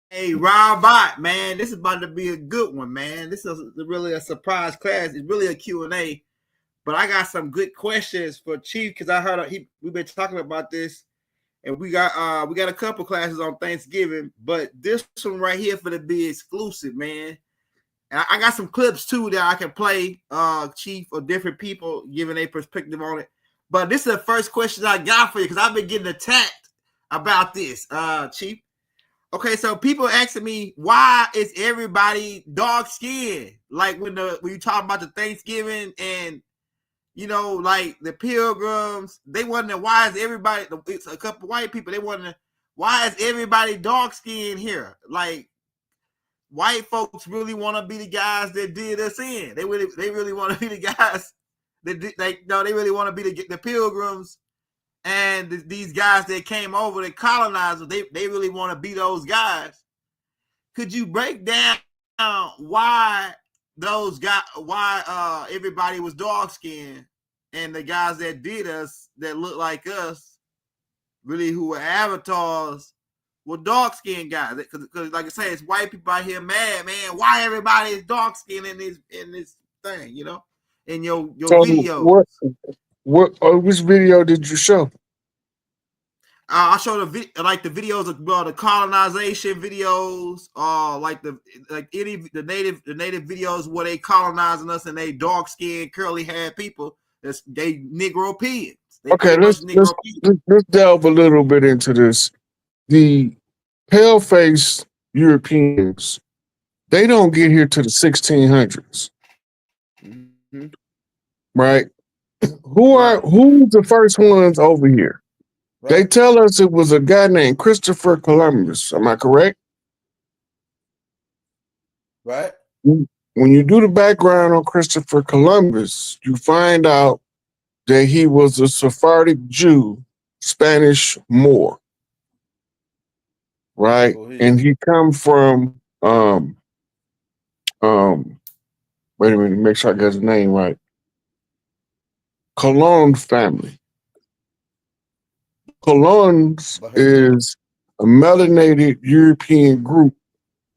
Hey, Robot, man, this is about to be a good one, man. This is really a surprise class. It's really a Q&A, but I got some good questions for Chief because I heard we've been talking about this, and we got a couple classes on Thanksgiving, but this one right here for the be exclusive, man. And I got some clips too that I can play, Chief, of different people giving a perspective on it. But this is the first question I got for you because I've been getting attacked about this, Chief. Okay, so people asking me why is everybody dark skinned? Like when you talk about the Thanksgiving and like the pilgrims, they wonder why is everybody. It's a couple white people. They wonder why is everybody dark skinned here? Like white folks really want to be the guys that did us in. They really want to be the guys that they really want to be the pilgrims and these guys that came over, the colonizers, they really want to be those guys. Could you break down why everybody was dark skinned and the guys that did us that look like us, really who were avatars, were dark skinned guys? Because like I say, it's white people out here mad, man. Why everybody is dark skinned in this thing, in your So videos? which video did you show? I showed the videos of the colonization videos, the native videos where they colonizing us and they dark skinned curly haired people. They Negropeans. They Okay, pretty much let's let's Negropeans. let's delve a little bit into this. The pale faced Europeans, they don't get here to the 1600s, Mm-hmm. right? Right. Who's the first ones over here? They Right. tell us it was a guy named Christopher Columbus. Am I correct? Right. When you do the background on Christopher Columbus, you find out that he was a Sephardic Jew, Spanish Moor, right? Go ahead. And he come from um wait a minute, make sure I get his name right. Cologne family. Colognes I heard that. is a melanated European group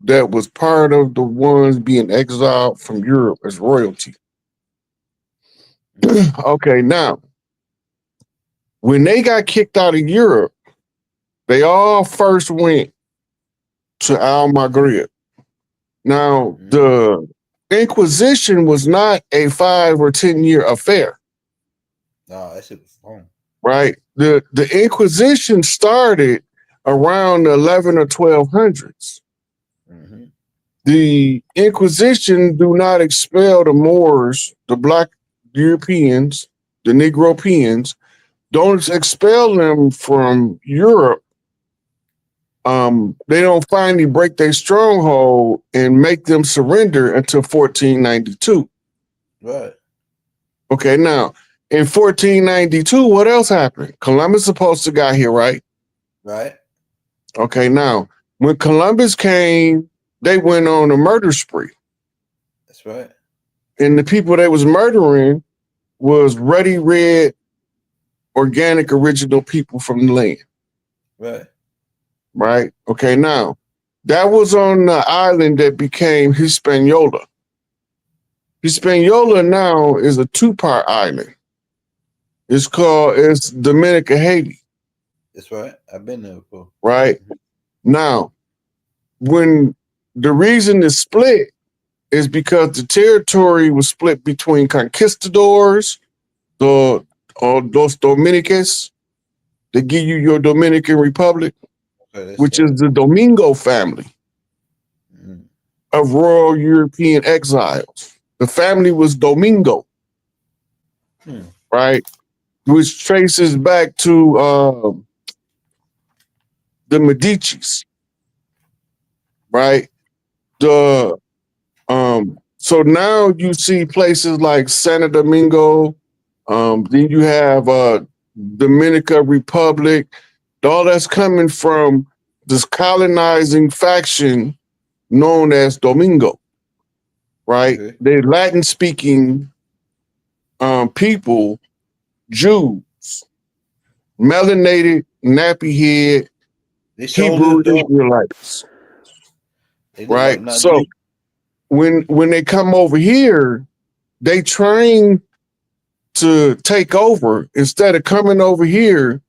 that was part of the ones being exiled from Europe as royalty. Mm-hmm. Okay, now when they got kicked out of Europe, they all first went to Almagrib. Now, Mm-hmm. the Inquisition was not a 5 or 10 year affair, No, that shit was fun. right? The Inquisition started around the 11 or 1200s. Mm-hmm. The Inquisition do not expel the Moors, the Black Europeans, the Negropeans, don't expel them from Europe. They don't finally break their stronghold and make them surrender until 1492. Right. Okay, now in 1492, what else happened? Columbus supposed to got here, right? Right. Okay, now when Columbus came, they went on a murder spree, That's right. and the people they was murdering was ruddy red, organic, original people from the land, Right. right? Okay, now that was on the island that became Hispaniola. Hispaniola now is a two-part island. It's Dominica, Haiti, That's right. I've been there before. right? Now, when the reason it's split is because the territory was split between conquistadors, the Los Dominicans, they give you your Dominican Republic, Okay, which is the Domingo family mm-hmm. of royal European exiles. The family was Domingo, right? Which traces back to the Medicis, right? The So now you see places like Santo Domingo. Then you have Dominica Republic. All that's coming from this colonizing faction known as Domingo, right? Okay. They're Latin speaking people, Jews, melanated, nappy head, They showed Hebrew it. Israelites. They look like right? nothing. So when they come over here, they train to take over instead of coming over here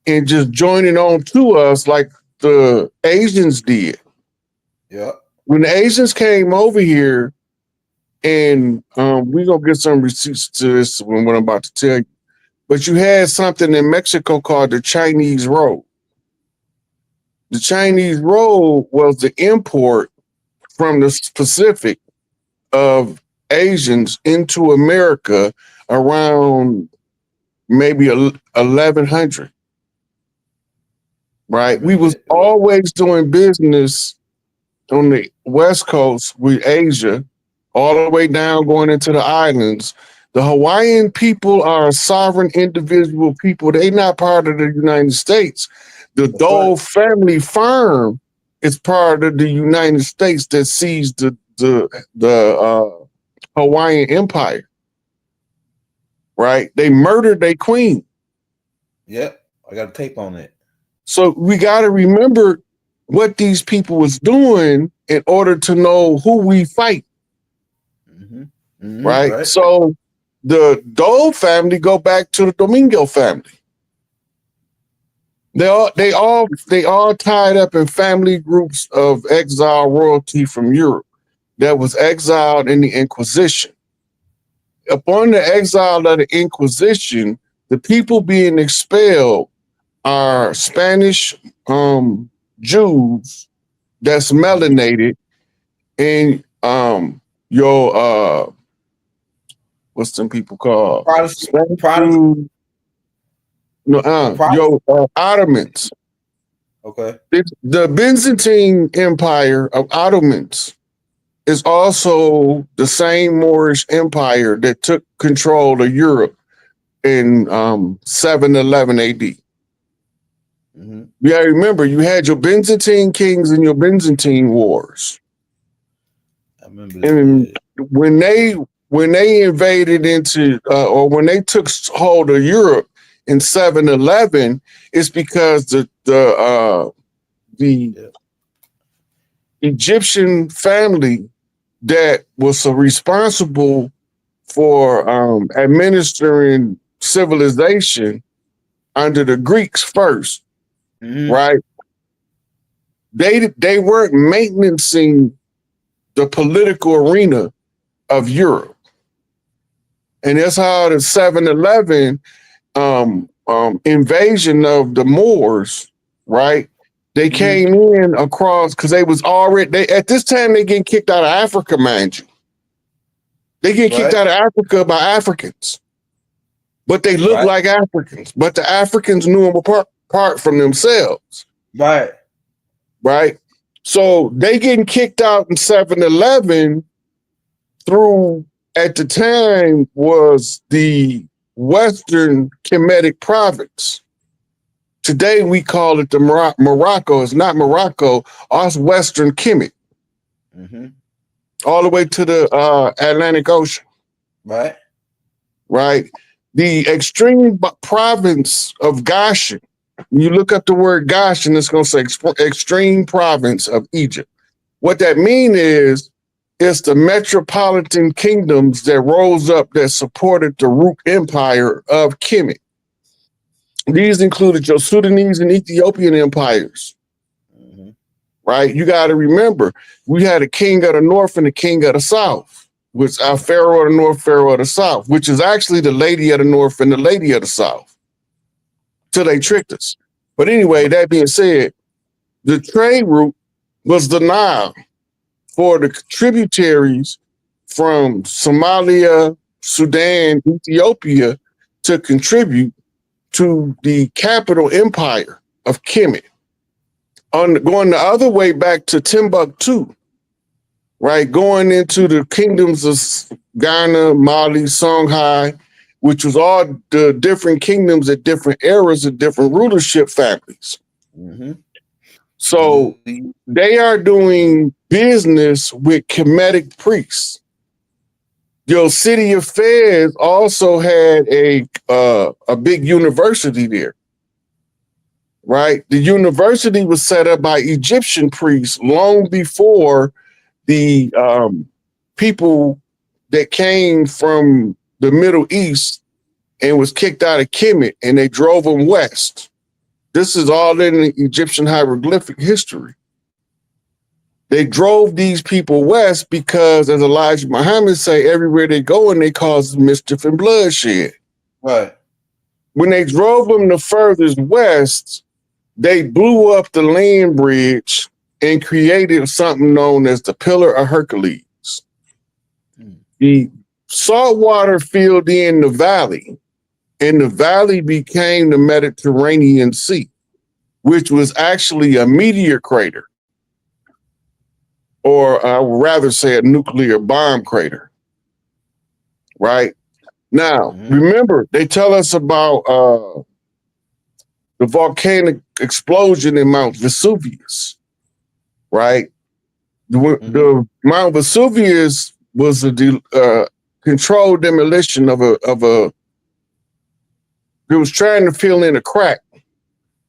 and just joining on to us like the Asians did. Yeah. When the Asians came over here, and we're gonna get some receipts to this when what I'm about to tell you. But you had something in Mexico called the Chinese roll. The Chinese roll was the import from the Pacific of Asians into America around maybe 1100. Right? We was always doing business on the West Coast with Asia, all the way down going into the islands. The Hawaiian people are a sovereign individual people. They're not part of the United States. The Dole family firm is part of the United States that seized the Hawaiian Empire. Right? They murdered their queen. Yep, I got a tape on it. So we got to remember what these people was doing in order to know who we fight. Mm-hmm. Mm-hmm, right? So the Dole family go back to the Domingo family. They all tied up in family groups of exile royalty from Europe that was exiled in the Inquisition. Upon the exile of the Inquisition, the people being expelled are Spanish Jews that's melanated, and your what's them people called? Protestant. No, Ottomans. Okay. The Byzantine Empire of Ottomans is also the same Moorish empire that took control of Europe in 711 AD. Mm-hmm. Yeah, remember you had your Byzantine kings and your Byzantine wars. I remember. And when they invaded into or when they took hold of Europe in 711, it's because the Egyptian family that was responsible for administering civilization under the Greeks first, right? They weren't maintaining the political arena of Europe. And that's how the 711 invasion of the Moors, right? They came in across because they was already at this time they getting kicked out of Africa, mind you. They get kicked out of Africa by Africans, but they look like Africans. But the Africans knew them apart from themselves. Right. So they getting kicked out in 711 through at the time was the Western Kemetic province. Today we call it the Morocco. It's not Morocco. It's Western Kemet. Mm-hmm. All the way to the Atlantic Ocean. Right. The extreme province of Goshen. When you look up the word Goshen, it's going to say extreme province of Egypt. What that means is it's the metropolitan kingdoms that rose up that supported the root empire of Kemet. These included your Sudanese and Ethiopian empires. Right? You got to remember, we had a king of the north and a king of the south, which our pharaoh of the north, pharaoh of the south, which is actually the lady of the north and the lady of the south. Till they tricked us. But anyway, that being said, the trade route was the Nile for the tributaries from Somalia, Sudan, Ethiopia to contribute to the capital empire of Kemet. Going the other way back to Timbuktu, right? Going into the kingdoms of Ghana, Mali, Songhai, which was all the different kingdoms at different eras of different rulership families. So they are doing business with Kemetic priests. Your city of Fez also had a big university there. right? The university was set up by Egyptian priests long before the people that came from the Middle East and was kicked out of Kemet, and they drove them west. This is all in the Egyptian hieroglyphic history. They drove these people west because, as Elijah Muhammad say, everywhere they go and they cause mischief and bloodshed. Right. When they drove them the furthest west, they blew up the land bridge and created something known as the Pillar of Hercules. The salt water filled in the valley, and the valley became the Mediterranean Sea, which was actually a meteor crater, or I would rather say a nuclear bomb crater. Right? Now, remember, they tell us about the volcanic explosion in Mount Vesuvius, right? The Mount Vesuvius was a controlled demolition of a. It was trying to fill in a crack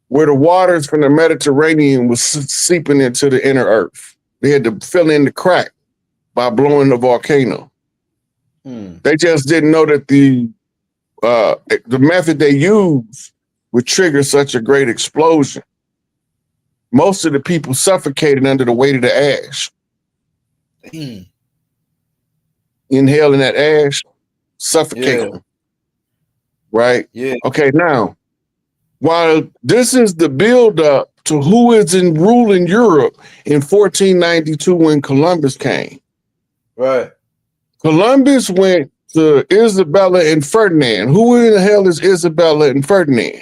where the waters from the Mediterranean was seeping into the inner earth. They had to fill in the crack by blowing the volcano. They just didn't know that the method they used would trigger such a great explosion. Most of the people suffocated under the weight of the ash. Inhaling that ash, suffocating. Right? Yeah. Okay, now, while this is the buildup to who is in rule in Europe in 1492 when Columbus came. Right. Columbus went to Isabella and Ferdinand. Who in the hell is Isabella and Ferdinand?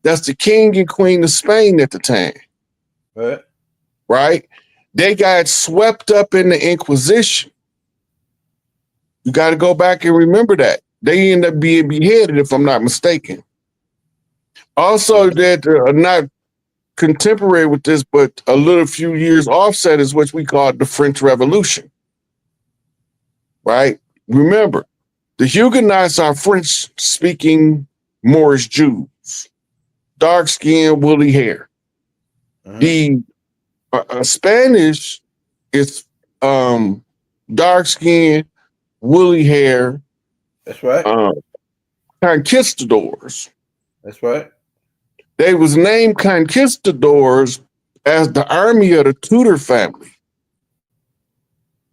That's the king and queen of Spain at the time. Right. Right? They got swept up in the Inquisition. You got to go back and remember that. They end up being beheaded, if I'm not mistaken. Also, that not contemporary with this, but a little few years offset is what we call the French Revolution. Right? Remember, the Huguenots are French-speaking Moorish Jews, dark skin, woolly hair. The Spanish is dark skin, woolly hair. That's right. Conquistadors. That's right. They was named conquistadors as the army of the Tudor family.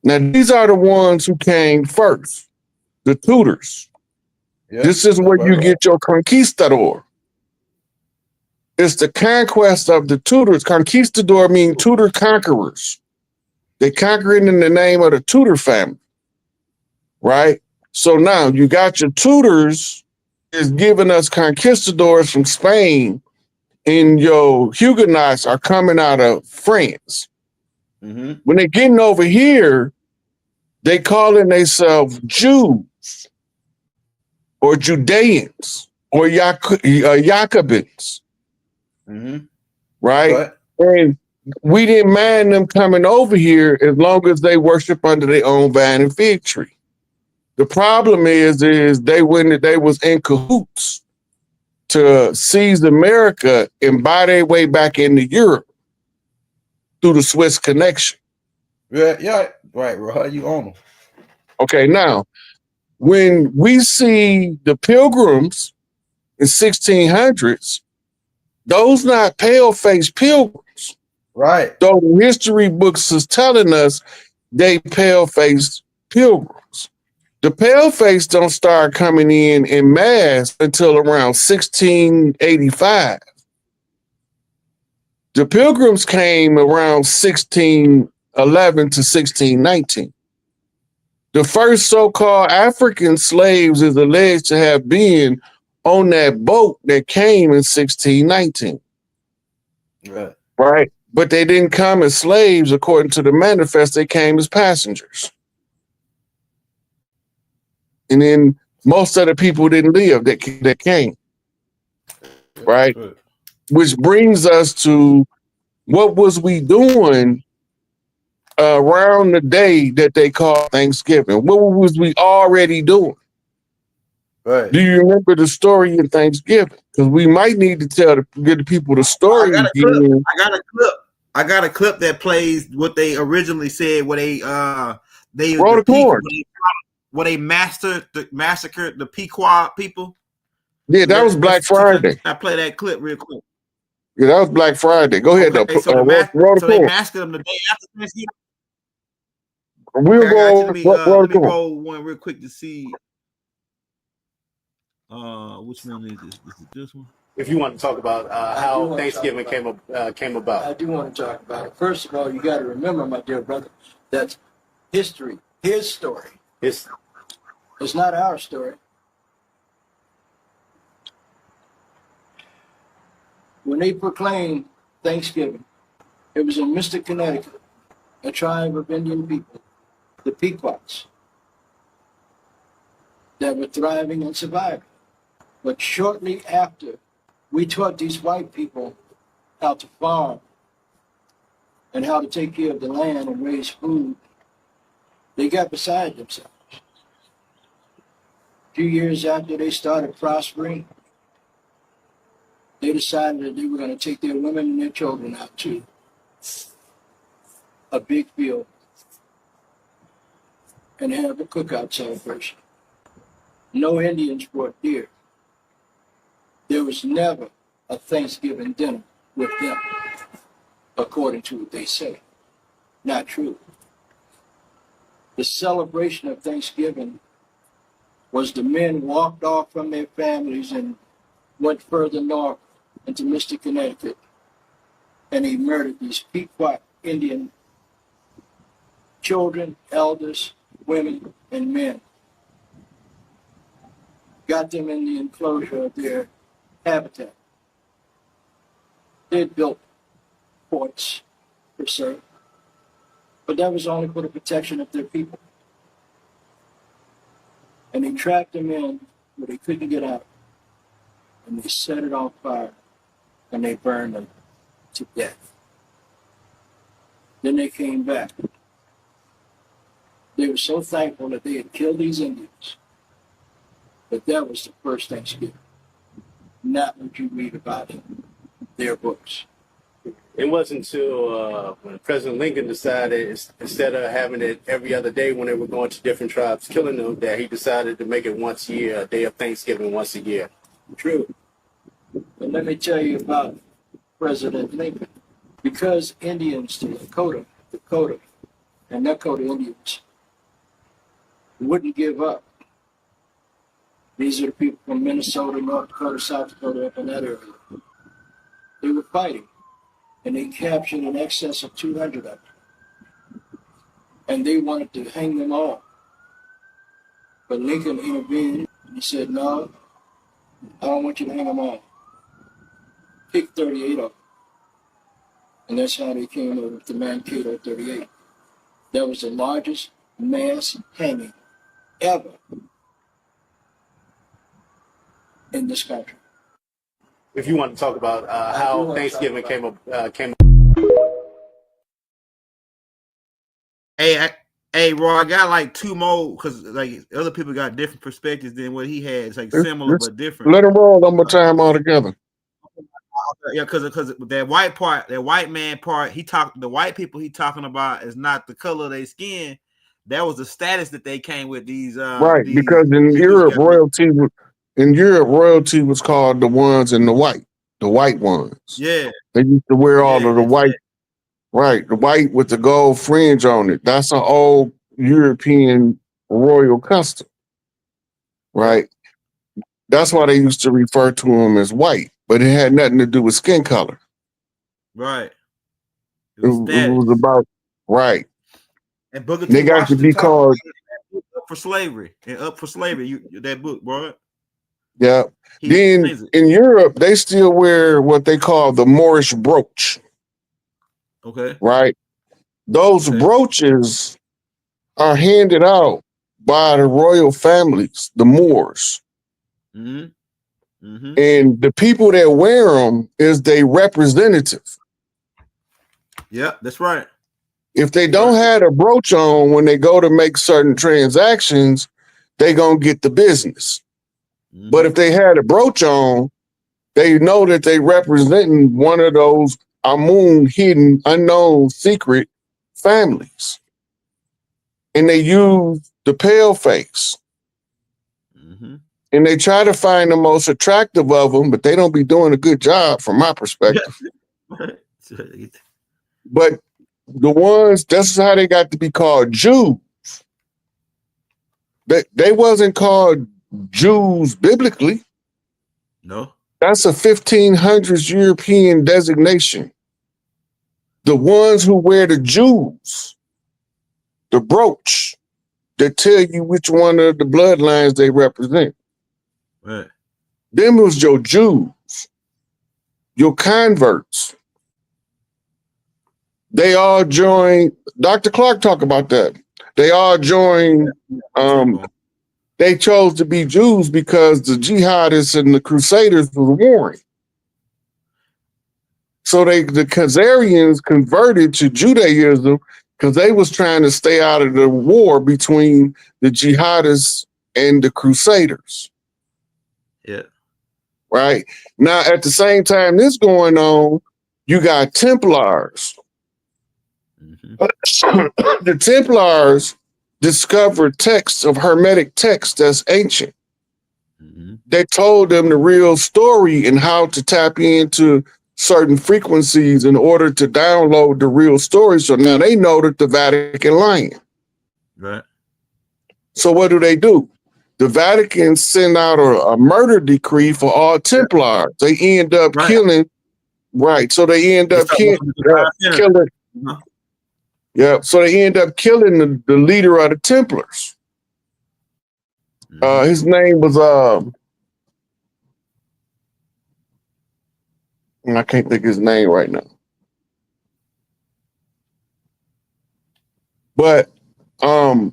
Now, these are the ones who came first, the Tudors. Yeah, this is where you get your conquistador. It's the conquest of the Tudors. Conquistador means Tudor conquerors. They conquered in the name of the Tudor family, right? So now you got your Tudors is giving us conquistadors from Spain, and your Huguenots are coming out of France. When they're getting over here, they calling themselves Jews or Judeans or Jacobins. Right? And we didn't mind them coming over here as long as they worship under their own vine and fig tree. The problem is they was in cahoots to seize America and buy their way back into Europe through the Swiss connection. Yeah, right. You own them. Okay, now, when we see the Pilgrims in 1600s, those not pale-faced pilgrims. Right. Though the history books is telling us they pale-faced pilgrims. The pale-faced don't start coming in mass until around 1685. The Pilgrims came around 1611 to 1619. The first so-called African slaves is alleged to have been on that boat that came in 1619. Right? But they didn't come as slaves according to the manifest. They came as passengers. And then most of the people didn't live that came. Right? Which brings us to what was we doing around the day that they call Thanksgiving? What was we already doing? Right. Do you remember the story in Thanksgiving? Because we might need to get the people the story I got a clip. again. I got a clip that plays what they originally said. Where they Roll the the people corn. where they massacred the Pequot people. Yeah, that was Black Friday. I play that clip real quick. Yeah, that was Black Friday. Go ahead, Okay, so roll the they corn. massacred them the day after Thanksgiving. We'll Okay, I got you. roll Let the me corn. roll one real quick to see. Which one is this? Is it this one? If you want to talk about how Thanksgiving came about. I do want to talk about it. First of all, you got to remember, my dear brother, that history, his story. It's not our story. When they proclaimed Thanksgiving, it was in Mystic, Connecticut, a tribe of Indian people, the Pequots, that were thriving and surviving. But shortly after, we taught these white people how to farm and how to take care of the land and raise food. They got beside themselves. A few years after they started prospering, they decided that they were going to take their women and their children out to a big field and have a cookout celebration. No Indians brought deer. There was never a Thanksgiving dinner with them, according to what they say. Not true. The celebration of Thanksgiving was the men walked off from their families and went further north into Mystic, Connecticut, and he murdered these Pequot Indian children, elders, women, and men. Got them in the enclosure of their habitat. They had built forts, per se, but that was only for the protection of their people. And they trapped them in where they couldn't get out, and they set it on fire, and they burned them to death. Then they came back. They were so thankful that they had killed these Indians, but that was the first Thanksgiving, not what you read about in their books. It wasn't until when President Lincoln decided, instead of having it every other day when they were going to different tribes, killing them, that he decided to make it once a year, a day of Thanksgiving once a year. True. But let me tell you about President Lincoln. Because Indians to Dakota, and Dakota Indians wouldn't give up. These are the people from Minnesota, North Dakota, South Dakota, up in that area. They were fighting, and they captured in excess of 200 of them. And they wanted to hang them all. But Lincoln intervened, and he said, no, I don't want you to hang them all. Pick 38 of them. And that's how they came up with the Mankato 38. That was the largest mass hanging ever in this country. If you want to talk about how Thanksgiving came up. Hey, Roy, I got like two more because like other people got different perspectives than what he had. It's like similar but different. Let them roll one more time all together. Yeah, because that white part, that white man part, the white people he talking about is not the color of their skin. That was the status that they came with. Right, because in Europe, royalty was called the ones in the white ones. Yeah, they used to wear all of the white. Right, the white with the gold fringe on it. That's an old European royal custom. Right. That's why they used to refer to them as white, but it had nothing to do with skin color. Right. It was about right. And Booker T. They got to be called Up for Slavery and Up for Slavery. That book, bro. Yeah. Then in Europe, they still wear what they call the Moorish brooch. Okay. Right. Those brooches are handed out by the royal families, the Moors. Mm-hmm. Mm-hmm. And the people that wear them is their representative. Yeah, that's right. If they don't have a brooch on when they go to make certain transactions, they gonna get the business. But if they had a brooch on, they know that they representing one of those Amun hidden, unknown, secret families. And they use the pale face. And they try to find the most attractive of them, but they don't be doing a good job from my perspective. But the ones, that's how they got to be called Jews. They wasn't called Jews biblically. No. That's a 1500s European designation. The ones who wear the Jews, the brooch, that tell you which one of the bloodlines they represent. Right. Them was your Jews, your converts. They all joined. Dr. Clark talked about that. They all joined. They chose to be Jews because the jihadists and the crusaders were warring. So the Khazarians converted to Judaism because they was trying to stay out of the war between the jihadists and the crusaders. Yeah. Right? Now, at the same time this going on, you got Templars. The Templars discovered texts of Hermetic texts that's ancient. They told them the real story and how to tap into certain frequencies in order to download the real story. So now they know that the Vatican lying. Right. So what do? The Vatican send out a murder decree for all Templars. They end up killing. Right. So they end up killing. Yeah. So they end up killing the leader of the Templars. His name was I can't think of his name right now. But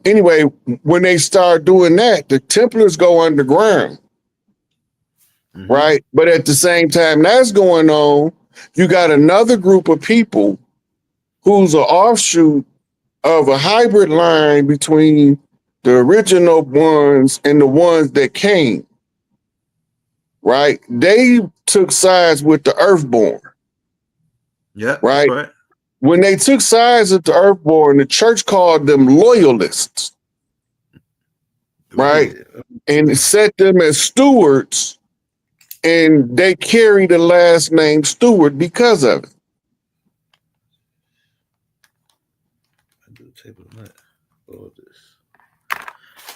anyway, when they start doing that, the Templars go underground. Right? But at the same time that's going on, you got another group of people who's an offshoot of a hybrid line between the original ones and the ones that came. Right? They took sides with the Earthborn. Yeah. Right? When they took sides with the Earthborn, the church called them loyalists. Right? And set them as stewards, and they carry the last name Stewart because of it.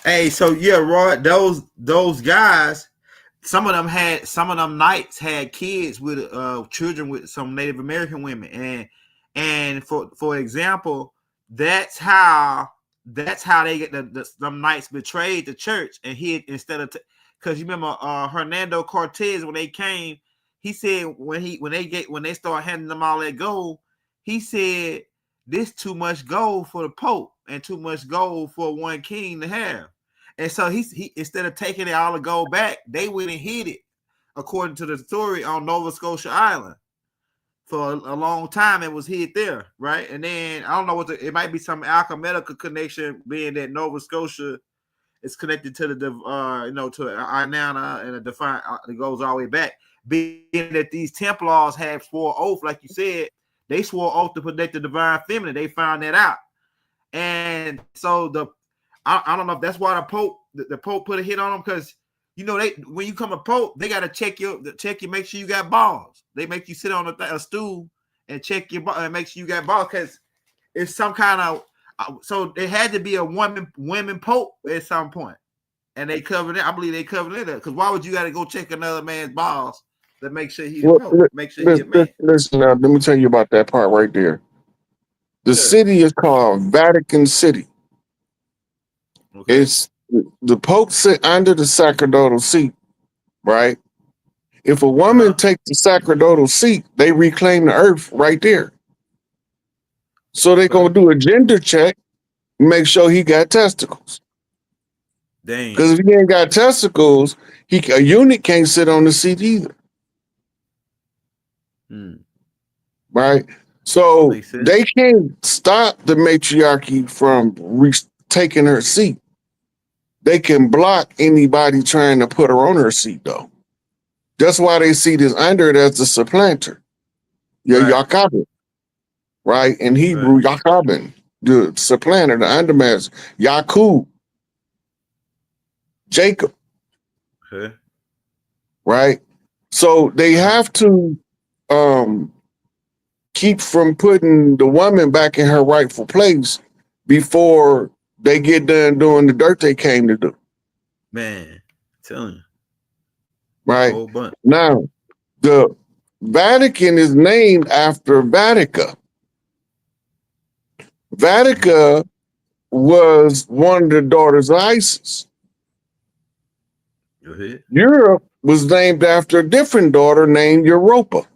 Hey, so yeah, Roy, those guys, some of them knights had kids with children with some Native American women, and for example, that's how they get them knights betrayed the church and hid instead of because you remember Hernando Cortez when they came, he said when they start handing them all that gold, he said this too much gold for the Pope and too much gold for one king to have. And so he instead of taking it all the gold back, they went and hid it, according to the story, on Nova Scotia Island. For a long time, it was hid there, right? And then I don't know it might be some alchemical connection, being that Nova Scotia is connected to the to Inanna and a defined it goes all the way back. Being that these Templars had swore oath, like you said, they swore oath to protect the divine feminine. They found that out, and so I don't know if that's why the Pope put a hit on them, because when you come a Pope, they got to check you, make sure you got balls. They make you sit on a stool and check your ball and make sure you got balls, because it's some kind of so there had to be a women Pope at some point, and they covered it. I believe they covered it up, because why would you got to go check another man's balls to make sure he's a Pope? Make sure he's a man. Listen, now, let me tell you about that part right there. The city is called Vatican City. Okay. It's the Pope sit under the sacerdotal seat, right? If a woman takes the sacerdotal seat, they reclaim the earth right there. So they're gonna do a gender check, make sure he got testicles. Dang. Because if he ain't got testicles, a eunuch can't sit on the seat either. Right? So they can't stop the matriarchy from taking her seat. they can block anybody trying to put her on her seat, though. That's why they see this under it as the supplanter. Yeah, Right. Yaqabin, right? In Hebrew, Yaqabin, the supplanter, the undermaster, Yaqub, Jacob, Okay. right? So they have to keep from putting the woman back in her rightful place before they get done doing the dirt they came to do. Man, I'm telling you. Right? Whole bunch. Now, the Vatican is named after Vatica. Vatica was one of the daughters of Isis. Go ahead. Europe was named after a different daughter named Europa.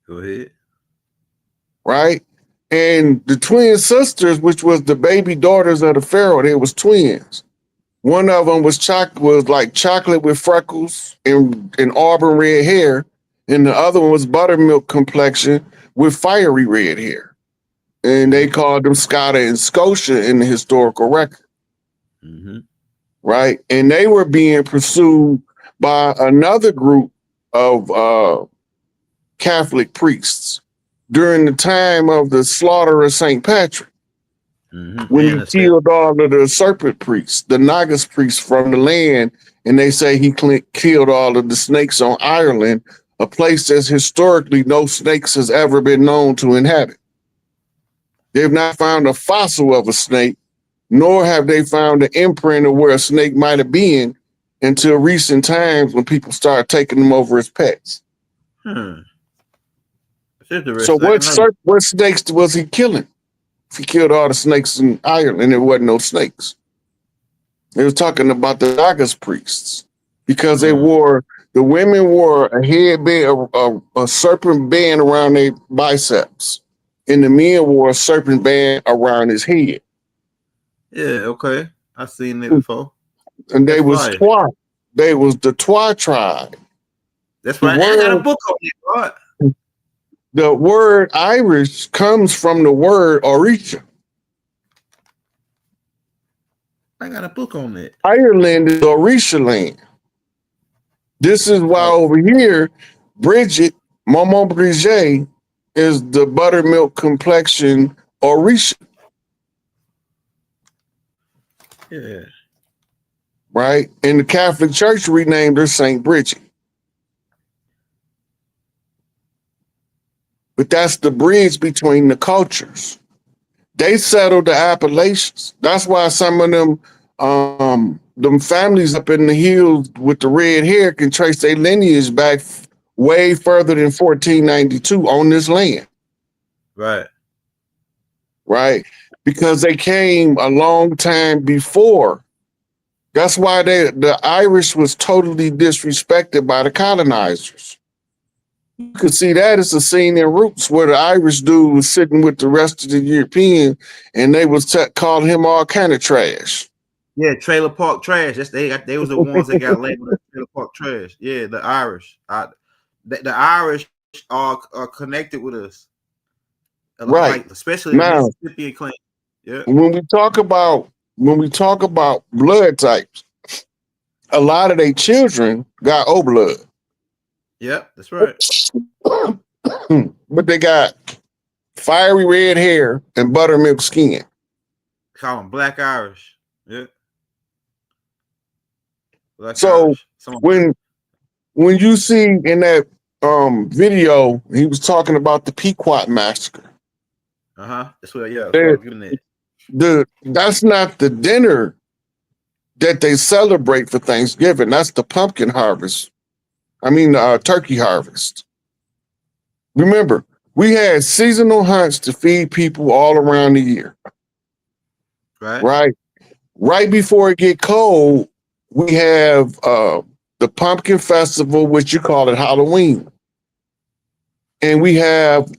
Go ahead. Right? And the twin sisters, which was the baby daughters of the pharaoh, they was twins. One of them was like chocolate with freckles and auburn red hair, and the other one was buttermilk complexion with fiery red hair. And they called them Scotta and Scotia in the historical record. Mm-hmm. Right? And they were being pursued by another group of Catholic priests during the time of the slaughter of St. Patrick. Mm-hmm. When he killed all of the serpent priests, the Nagas priests from the land, and they say he killed all of the snakes on Ireland, a place that's historically no snakes has ever been known to inhabit. They've not found a fossil of a snake, nor have they found an imprint of where a snake might have been until recent times when people started taking them over as pets. So what snakes was he killing? If he killed all the snakes in Ireland, there wasn't no snakes. They was talking about the Nagas priests because the women wore a headband, a serpent band around their biceps, and the men wore a serpent band around his head. Yeah, okay. I've seen it before. And they was Twa. They was the Twa tribe. That's right. I got a book on it, right? The word Irish comes from the word Orisha. I got a book on it. Ireland is Orisha land. This is why over here, Bridget, Maman Bridget, is the buttermilk complexion Orisha. Yeah. Right? And the Catholic Church renamed her St. Bridget. But that's the bridge between the cultures. They settled the Appalachians. That's why some of them families up in the hills with the red hair can trace their lineage back way further than 1492 on this land. Right. Right? Because they came a long time before. That's why the Irish was totally disrespected by the colonizers. You could see that as a scene in Roots where the Irish dude was sitting with the rest of the European and they was calling him all kind of trash. Yeah, trailer park trash. They was the ones that got labeled as trailer park trash. Yeah, the Irish. The Irish are connected with us. Right. Like, especially now, Mississippi and Clinton. Yeah. When we talk about blood types, a lot of their children got O blood. Yep, that's right. But they got fiery red hair and buttermilk skin. Call them Black Irish. Yeah. Black so Irish. when you see in that video, he was talking about the Pequot massacre. That's what. Yeah. That's not the dinner that they celebrate for Thanksgiving. That's the pumpkin harvest. I mean, turkey harvest. Remember, we had seasonal hunts to feed people all around the year. Right. Right before it get cold, we have the pumpkin festival, which you call it Halloween, and we have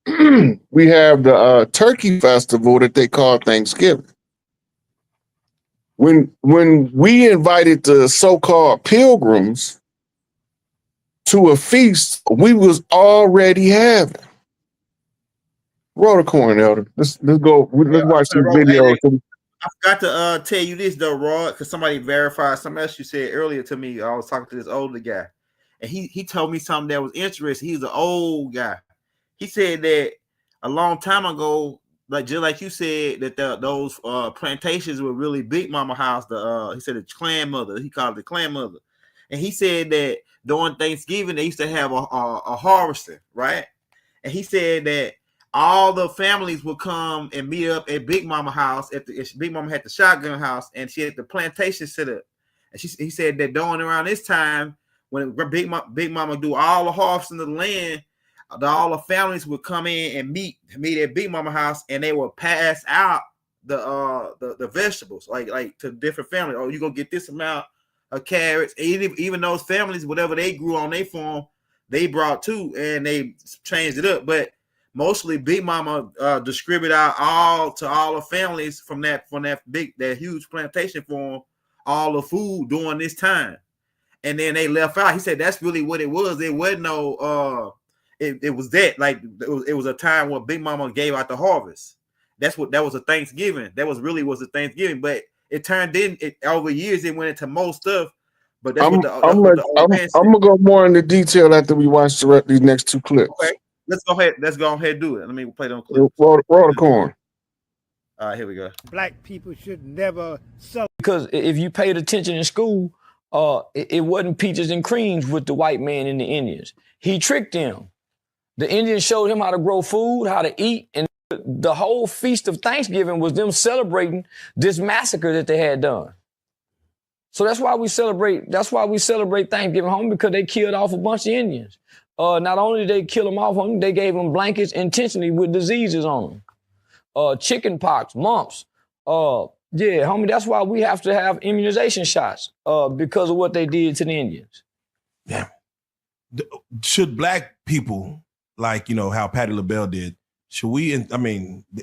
the turkey festival that they call Thanksgiving. When we invited the so-called pilgrims to a feast, we was already having. Roll the corn, Elder. Let's go. Let's watch some videos. I forgot to tell you this though, Rod, because somebody verified something else you said earlier to me. I was talking to this older guy, and he told me something that was interesting. He's an old guy. He said that a long time ago, like just like you said, that those plantations were really Big Mama house. He said the clan mother. He called it the clan mother, and he said that during Thanksgiving they used to have a harvester, right? And he said that all the families would come and meet up at Big Mama house. Big Mama had the shotgun house, and she had the plantation set up. And he said that during around this time, when Big Mama do all the harvesting of the land, all the families would come in and meet at Big Mama house, and they would pass out the vegetables like to different families. Oh, you gonna get this amount of carrots. Even those families, whatever they grew on their farm, they brought too, and they changed it up. But mostly Big Mama distribute out all the families from that huge plantation farm all the food during this time, and then they left out. He said that's really what it was. It wasn't no it was that like it was a time where Big Mama gave out the harvest. That was a Thanksgiving. That was a Thanksgiving, but it turned in over years. It went into most stuff. But that's I'm the gonna go more into detail after we watch these next two clips. Okay. Let's go ahead and do it. Let me play them clips. Roll the corn. All right, here we go. Black people should never suffer. Because if you paid attention in school, it wasn't peaches and creams with the white man and the Indians. He tricked them. The Indians showed him how to grow food, how to eat, and the whole feast of Thanksgiving was them celebrating this massacre that they had done. So that's why we celebrate Thanksgiving home, because they killed off a bunch of Indians. Not only did they kill them off, they gave them blankets intentionally with diseases on them. Chicken pox, mumps. Yeah, homie, that's why we have to have immunization shots because of what they did to the Indians. Yeah. Should black people, like, how Patti LaBelle did, should we,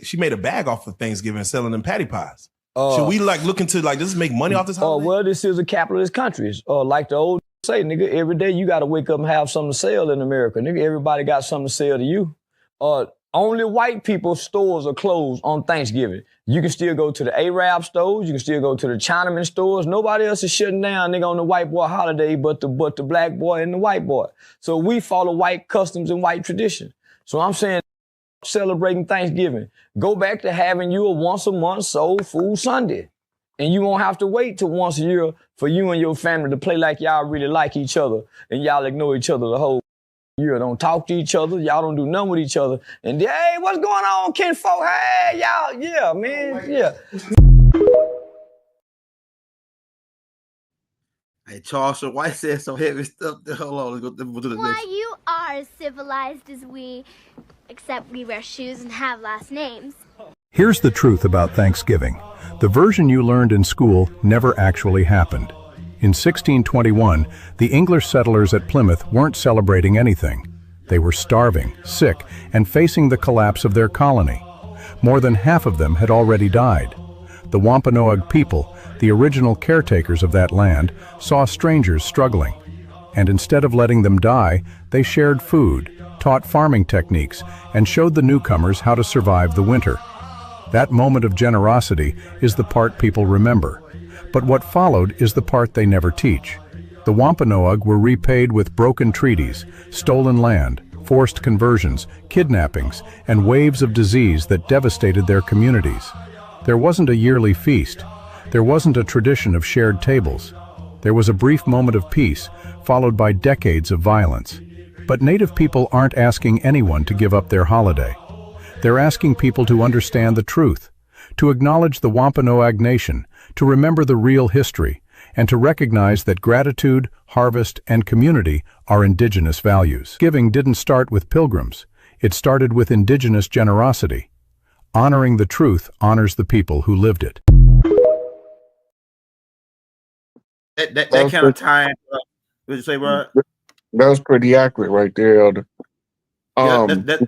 she made a bag off of Thanksgiving selling them patty pies. Should we look into just make money off this holiday? Well, this is a capitalist country. Like the old say, nigga, every day you got to wake up and have something to sell in America. Nigga, everybody got something to sell to you. Only white people's stores are closed on Thanksgiving. You can still go to the Arab stores. You can still go to the Chinaman stores. Nobody else is shutting down, nigga, on the white boy holiday but the black boy and the white boy. So we follow white customs and white tradition. So I'm saying celebrating Thanksgiving. Go back to having you a once a month soul food Sunday. And you won't have to wait till once a year for you and your family to play like y'all really like each other and y'all ignore each other the whole year. Don't talk to each other. Y'all don't do nothing with each other. And hey, what's going on, kinfolk? Hey, y'all. Yeah, man. Yeah. Hey, Charles White said some heavy stuff. Hold on, let's go to the Why, next. you are as civilized as we, except we wear shoes and have last names. Here's the truth about Thanksgiving. The version you learned in school never actually happened. In 1621, the English settlers at Plymouth weren't celebrating anything. They were starving, sick, and facing the collapse of their colony. More than half of them had already died. The Wampanoag people, the original caretakers of that land, saw strangers struggling. And instead of letting them die, they shared food, taught farming techniques, and showed the newcomers how to survive the winter. That moment of generosity is the part people remember. But what followed is the part they never teach. The Wampanoag were repaid with broken treaties, stolen land, forced conversions, kidnappings, and waves of disease that devastated their communities. There wasn't a yearly feast. There wasn't a tradition of shared tables. There was a brief moment of peace, followed by decades of violence. But Native people aren't asking anyone to give up their holiday. They're asking people to understand the truth, to acknowledge the Wampanoag Nation, to remember the real history, and to recognize that gratitude, harvest, and community are indigenous values. Giving didn't start with pilgrims. It started with indigenous generosity. Honoring the truth honors the people who lived it. That kind of time. What did you say, Rod? That was pretty accurate right there, Elder. Because that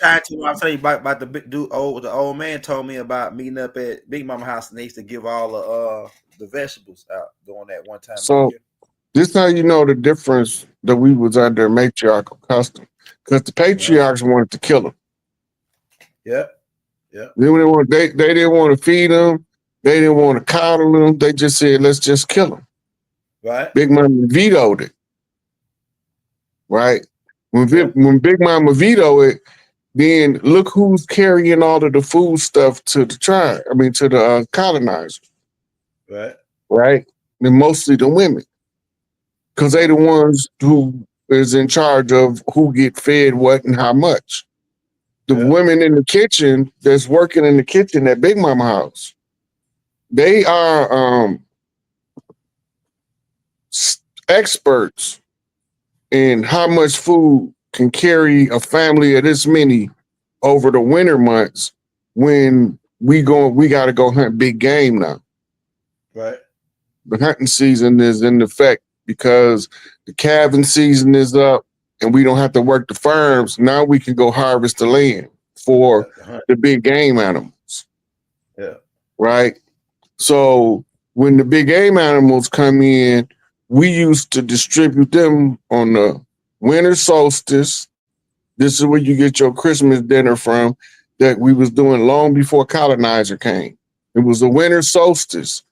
time too, I'll tell you about the old man told me about meeting up at Big Mama house, and they used to give all the vegetables out during that one time. So this how you know the difference that we was under matriarchal custom, because the patriarchs wanted to kill them. Yeah. They didn't want to feed them. They didn't want to coddle them. They just said, let's just kill them. Right. Big Mama vetoed it. Right? When Big Mama vetoed it, then look who's carrying all of the food stuff to the tribe. I mean, to the colonizers. Right. Right? And mostly the women. Because they the ones who is in charge of who get fed what and how much. The women in the kitchen that's working in the kitchen at Big Mama house, they are experts in how much food can carry a family of this many over the winter months when we got to go hunt big game now. Right. The hunting season is in effect because the calving season is up and we don't have to work the farms. Now we can go harvest the land for the big game animals. Yeah. Right. So when the big game animals come in, we used to distribute them on the winter solstice. This is where you get your Christmas dinner from that we was doing long before colonizer came. It was the winter solstice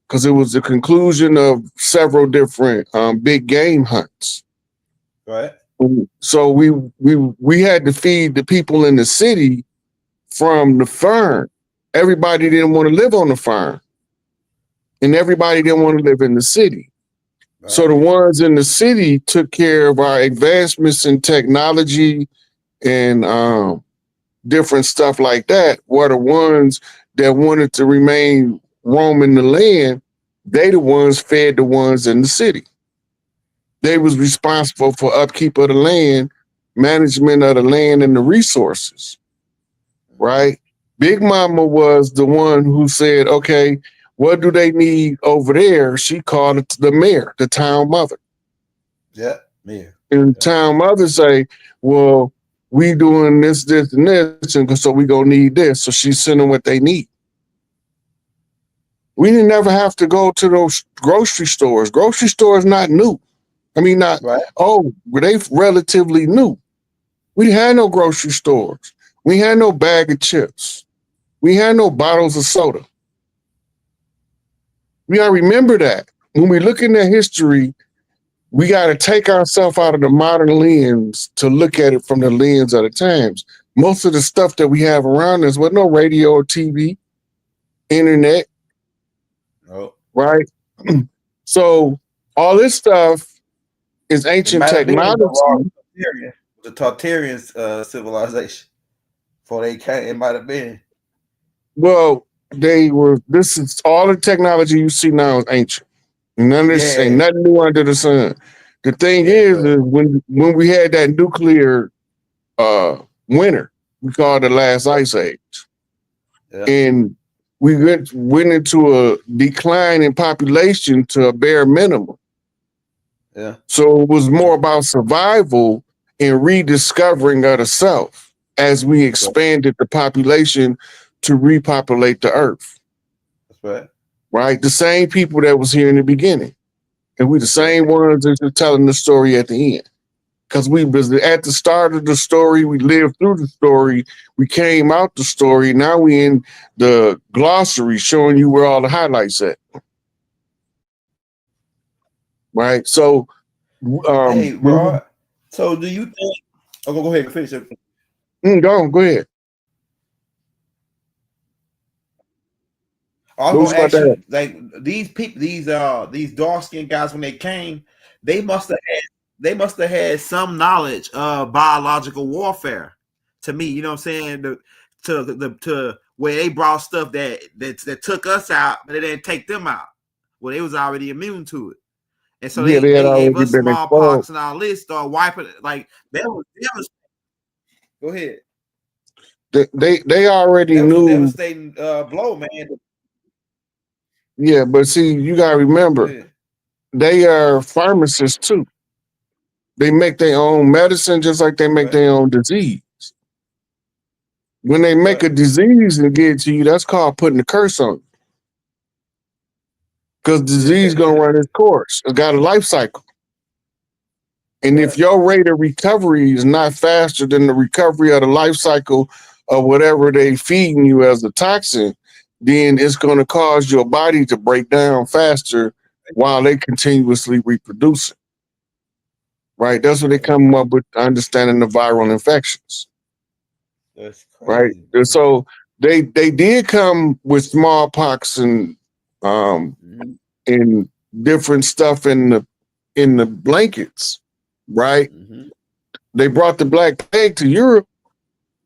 because it was the conclusion of several different big game hunts. Right. So we had to feed the people in the city from the farm. Everybody didn't want to live on the farm. And everybody didn't want to live in the city. Right. So the ones in the city took care of our advancements in technology and different stuff like that, were the ones that wanted to remain roaming the land. They the ones fed the ones in the city. They was responsible for upkeep of the land, management of the land and the resources, right? Big Mama was the one who said, okay, what do they need over there? She called it the mayor, the town mother. Yeah, mayor. And the town mother say, well, we doing this, and this, and so we gonna need this. So she's sending what they need. We didn't ever have to go to those grocery stores. Grocery stores not new. I mean, not, were they relatively new? We had no grocery stores. We had no bag of chips. We had no bottles of soda. We gotta remember that. When we look in at history, we gotta take ourselves out of the modern lens to look at it from the lens of the times. Most of the stuff that we have around us with no radio or TV, internet, right? So all this stuff is ancient technology. The Tartarian civilization. Before they came, it might have been. Well, this is all the technology you see now is ancient. None of this ain't nothing new under the sun. The thing is when we had that nuclear winter, we called it the last ice age. Yeah. And we went into a decline in population to a bare minimum. Yeah. So it was more about survival and rediscovering of the self as we expanded the population to repopulate the earth. That's right. Right? The same people that was here in the beginning. And we the same ones that are telling the story at the end. Because we was at the start of the story, we lived through the story, we came out the story, now we in the glossary showing you where all the highlights at. Right? So hey, Rod, so do you think go ahead and finish it. Go ahead. I was gonna ask you, like these people, these dark skinned guys, when they came, they must have had some knowledge of biological warfare. To me, you know what I'm saying? To where they brought stuff that took us out, but it didn't take them out. Well, they was already immune to it, and so they gave us smallpox and all this, start wiping it. Like that was go ahead. They already knew. Devastating blow, man. Yeah, but see, you gotta remember, they are pharmacists too. They make their own medicine just like they make their own disease. When they make a disease and give it to you, that's called putting a curse on you. Because disease gonna run its course. It's got a life cycle. And if your rate of recovery is not faster than the recovery of the life cycle of whatever they feeding you as a toxin, then it's going to cause your body to break down faster while they continuously reproducing. Right? That's what they come up with understanding the viral infections. That's Right? crazy. And so they did come with smallpox and and different stuff in the blankets, right? They brought the Black Plague to Europe.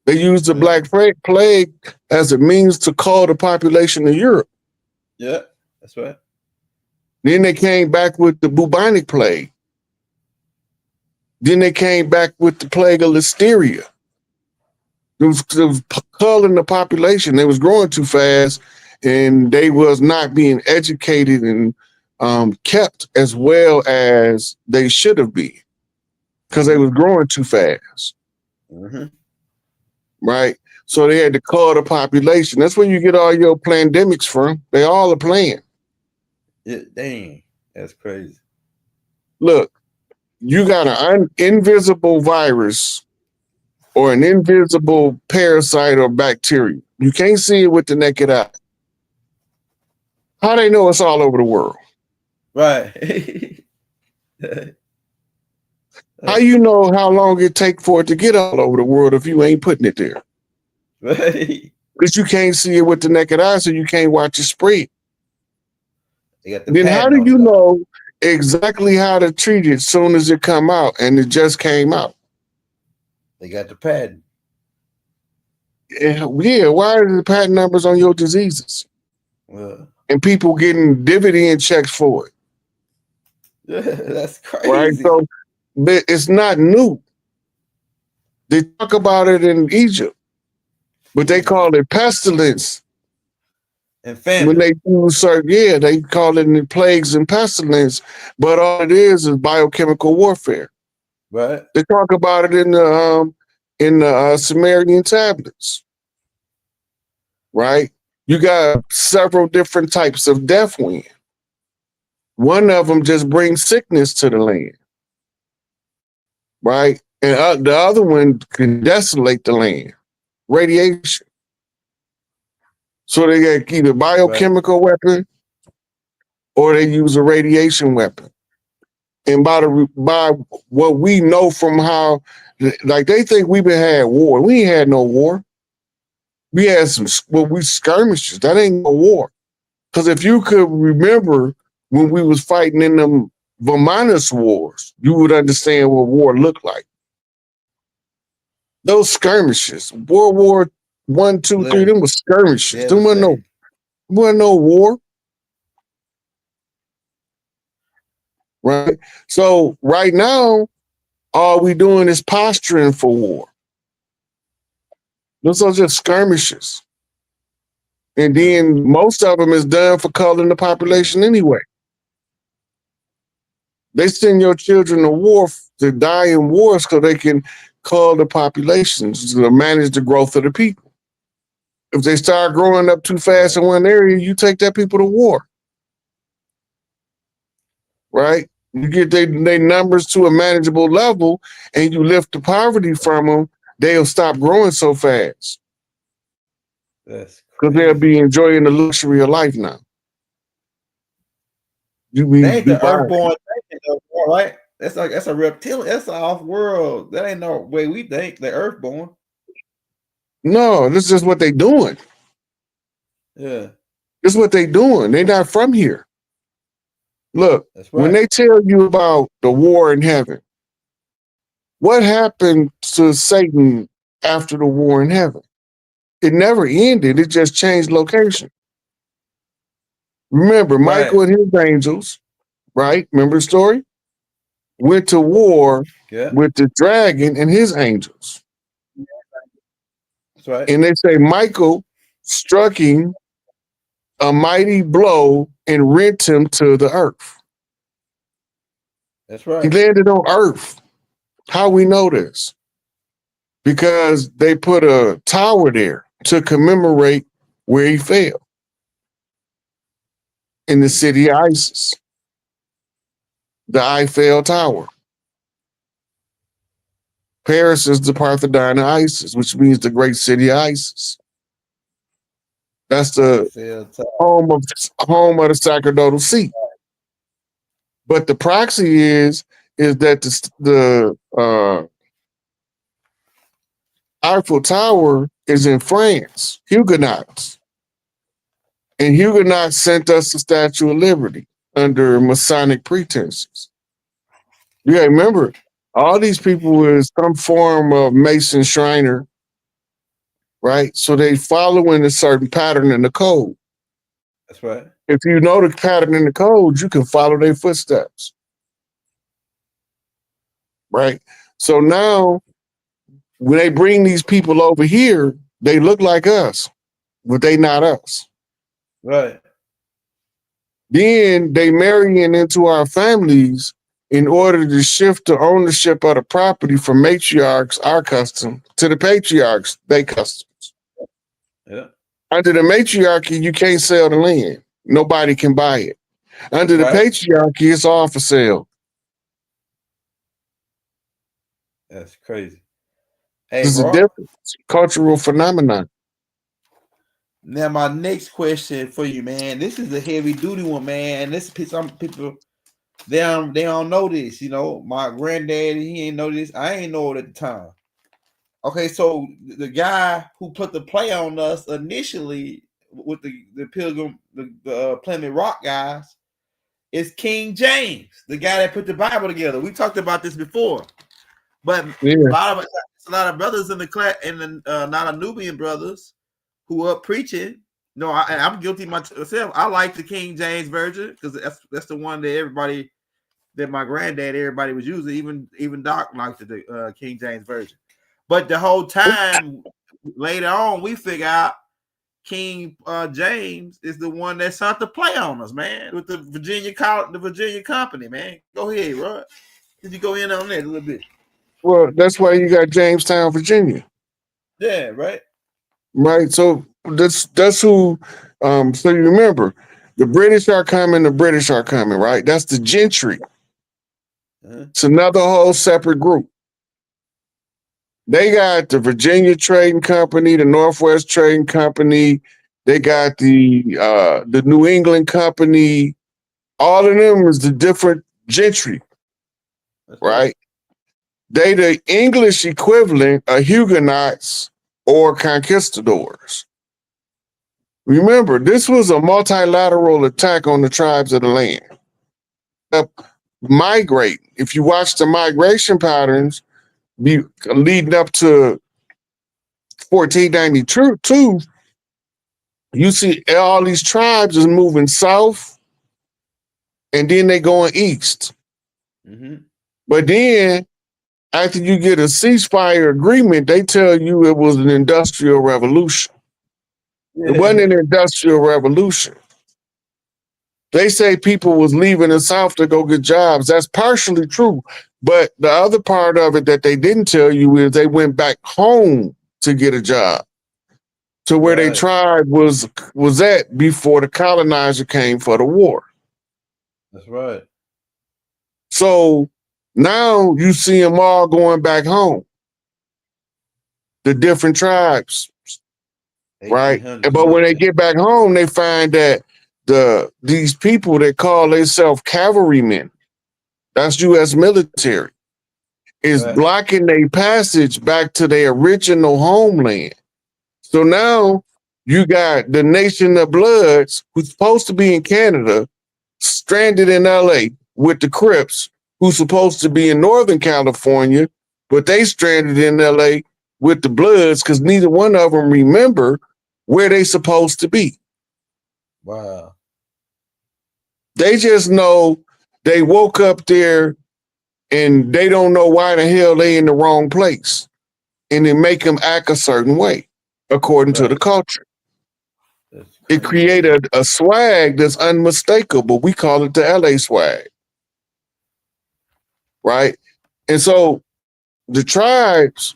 They used the Black Plague as a means to call the population of Europe. Yeah, that's right. Then they came back with the bubonic plague. Then they came back with the plague of listeria. It was culling the population. They was growing too fast, and they was not being educated and kept as well as they should have been because they was growing too fast. Right? So they had to cull the population. That's where you get all your pandemics from. They all are playing. Yeah, dang, that's crazy. Look, you got an invisible virus or an invisible parasite or bacteria. You can't see it with the naked eye. How they know it's all over the world? Right. How you know how long it take for it to get all over the world if you ain't putting it there? Right. Because you can't see it with the naked eye, so you can't watch it spread. Then how do you know exactly how to treat it as soon as it come out and it just came out? They got the patent. Yeah, why are the patent numbers on your diseases? And people getting dividend checks for it. That's crazy. Right? So it's not new. They talk about it in Egypt, but they call it pestilence. And famine. When they do certain, they call it plagues and pestilence, but all it is biochemical warfare. Right. They talk about it in the Sumerian tablets. Right? You got several different types of death wind. One of them just brings sickness to the land. Right? And the other one can desolate the land. Radiation. So they got either biochemical weapon or they use a radiation weapon. And by what we know from how, like they think we've had war. We ain't had no war. We had we skirmishes. That ain't no war. Because if you could remember when we was fighting in them Vermonters wars, you would understand what war looked like. Those skirmishes, World War I, II, III, them was skirmishes. There wasn't no war. Right? So right now, all we doing is posturing for war. Those are just skirmishes. And then most of them is done for culling the population anyway. They send your children to war to die in wars so they can cull the populations to manage the growth of the people. If they start growing up too fast in one area, you take that people to war. Right? You get their numbers to a manageable level and you lift the poverty from them, they'll stop growing so fast. That's because they'll be enjoying the luxury of life now. They ain't the earthborn thinking though, right? That's a reptilian. That's an off-world. That ain't no way we think. They're earthborn. No, this is just what they doing. Yeah. This is what they doing. They're not from here. Look, when they tell you about the war in heaven, what happened to Satan after the war in heaven? It never ended. It just changed location. Remember, Michael and his angels, right? Remember the story? Went to war with the dragon and his angels. That's right. And they say Michael struck him a mighty blow and rent him to the earth. That's right. He landed on earth. How we know this? Because they put a tower there to commemorate where he fell in the city of Isis, the Eiffel Tower. Paris is the Parthenon of Isis, which means the great city of Isis. That's the home of the sacerdotal seat. But the proxy is that the Eiffel Tower is in France, Huguenots. And Huguenots sent us the Statue of Liberty under Masonic pretenses. You gotta remember, all these people were some form of Mason Shriner, right? So they following a certain pattern in the code. That's right. If you know the pattern in the code, you can follow their footsteps. Right? So now, when they bring these people over here, they look like us, but they not us. Right. Then they marrying into our families in order to shift the ownership of the property from matriarchs, our custom, to the patriarchs, they customs. Yeah. Under the matriarchy, you can't sell the land. Nobody can buy it. Under the patriarchy, it's all for sale. That's crazy. Hey, This is a different cultural phenomenon. Now, my next question for you, man. This is a heavy duty one, man. And this some people they don't know this. You know, my granddad, he ain't know this. I ain't know it at the time. Okay, so the guy who put the play on us initially with the Pilgrim, the Plymouth Rock guys, is King James, the guy that put the Bible together. We talked about this before, but a lot of brothers in the class, and the not a Nubian brothers who are preaching. No, I'm guilty myself. I like the King James version because that's the one that my granddad, everybody was using. Even Doc liked the King James version. But the whole time, later on, we figure out King James is the one that sent the play on us, man, with the Virginia Company, man. Go ahead, Rod. Did you go in on that a little bit? Well, that's why you got Jamestown, Virginia. Yeah, right. Right. So that's who. So you remember, the British are coming. Right. That's the gentry. It's another whole separate group. They got the Virginia Trading Company, the Northwest Trading Company. They got the New England Company. All of them is the different gentry. Right. They the English equivalent of Huguenots or conquistadors. Remember, this was a multilateral attack on the tribes of the land. Migrate. If you watch the migration patterns leading up to 1492, you see all these tribes is moving south, and then they going east. Mm-hmm. But then, after you get a ceasefire agreement, they tell you it was an industrial revolution. Yeah. It wasn't an industrial revolution. They say people was leaving the South to go get jobs. That's partially true. But the other part of it that they didn't tell you is they went back home to get a job, to where their tribe was at before the colonizer came for the war. That's right. So now you see them all going back home, the different tribes, right? But when they get back home, they find that these people that call themselves cavalrymen, that's U.S. military, is blocking their passage back to their original homeland. So now you got the Nation of Bloods, who's supposed to be in Canada, stranded in L.A. with the Crips, who's supposed to be in Northern California, but they stranded in L.A. with the Bloods because neither one of them remember where they supposed to be. Wow. They just know they woke up there and they don't know why the hell they in the wrong place. And it make them act a certain way, according to the culture. It created a swag that's unmistakable. We call it the LA swag. Right? And so the tribes,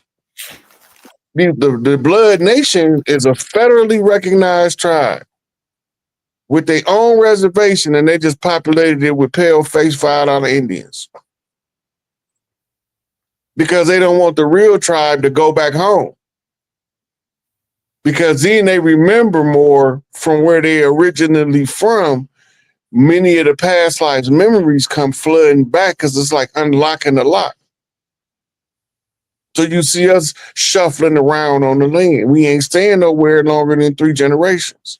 the Blood Nation is a federally recognized tribe with their own reservation, and they just populated it with pale-faced $5 Indians. Because they don't want the real tribe to go back home. because then they remember more from where they originally from. Many of the past lives memories come flooding back because it's like unlocking the lock. So you see us shuffling around on the land. We ain't staying nowhere longer than 3 generations.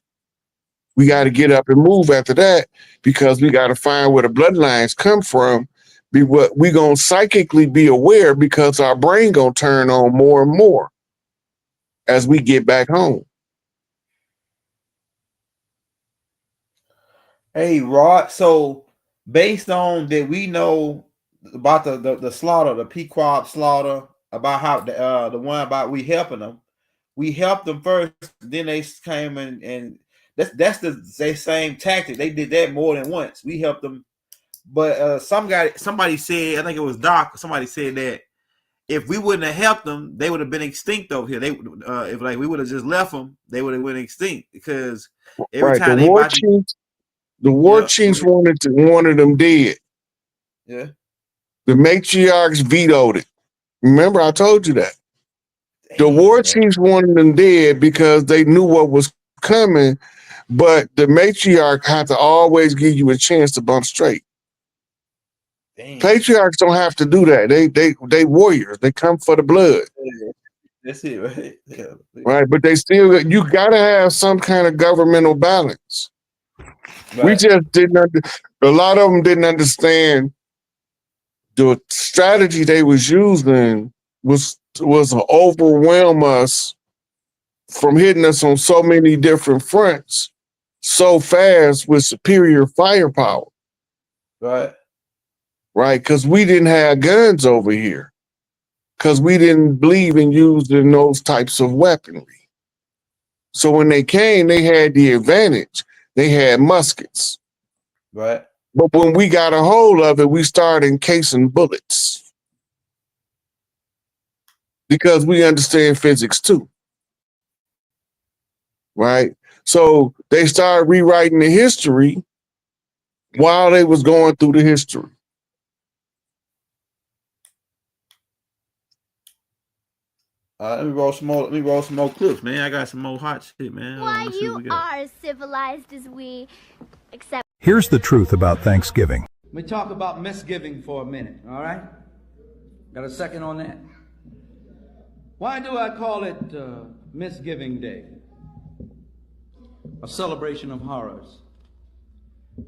We got to get up and move after that because we got to find where the bloodlines come from. We going to psychically be aware because our brain going to turn on more and more as we get back home. Hey, Rod. So based on that, we know about the slaughter, the Pequot slaughter, about how the one about we helping them. We helped them first, then they came and that's the same tactic. They did that more than once. We helped them, but somebody said, I think it was Doc. Somebody said that if we wouldn't have helped them, they would have been extinct over here. They if like we would have just left them, they would have went extinct because every time the war chiefs wanted them dead. Yeah. The matriarchs vetoed it. Remember, I told you that. The war chiefs wanted them dead because they knew what was coming, but the matriarch had to always give you a chance to bump straight. Damn. Patriarchs don't have to do that. They warriors. They come for the blood. That's it, right? Yeah. Right, but they still, you gotta have some kind of governmental balance. Right. We just a lot of them didn't understand the strategy they was using was to overwhelm us from hitting us on so many different fronts so fast with superior firepower. Right. Right, because we didn't have guns over here. Because we didn't believe in using those types of weaponry. So when they came, they had the advantage. They had muskets. Right. But when we got a hold of it, we started encasing bullets. Because we understand physics too. Right? So they started rewriting the history while they was going through the history. Let me roll some more clips, man. I got some more hot shit, man. Why, you are as civilized as we, except... Here's the truth about Thanksgiving. Let me talk about misgiving for a minute, all right? Got a second on that? Why do I call it Misgiving Day? A celebration of horrors.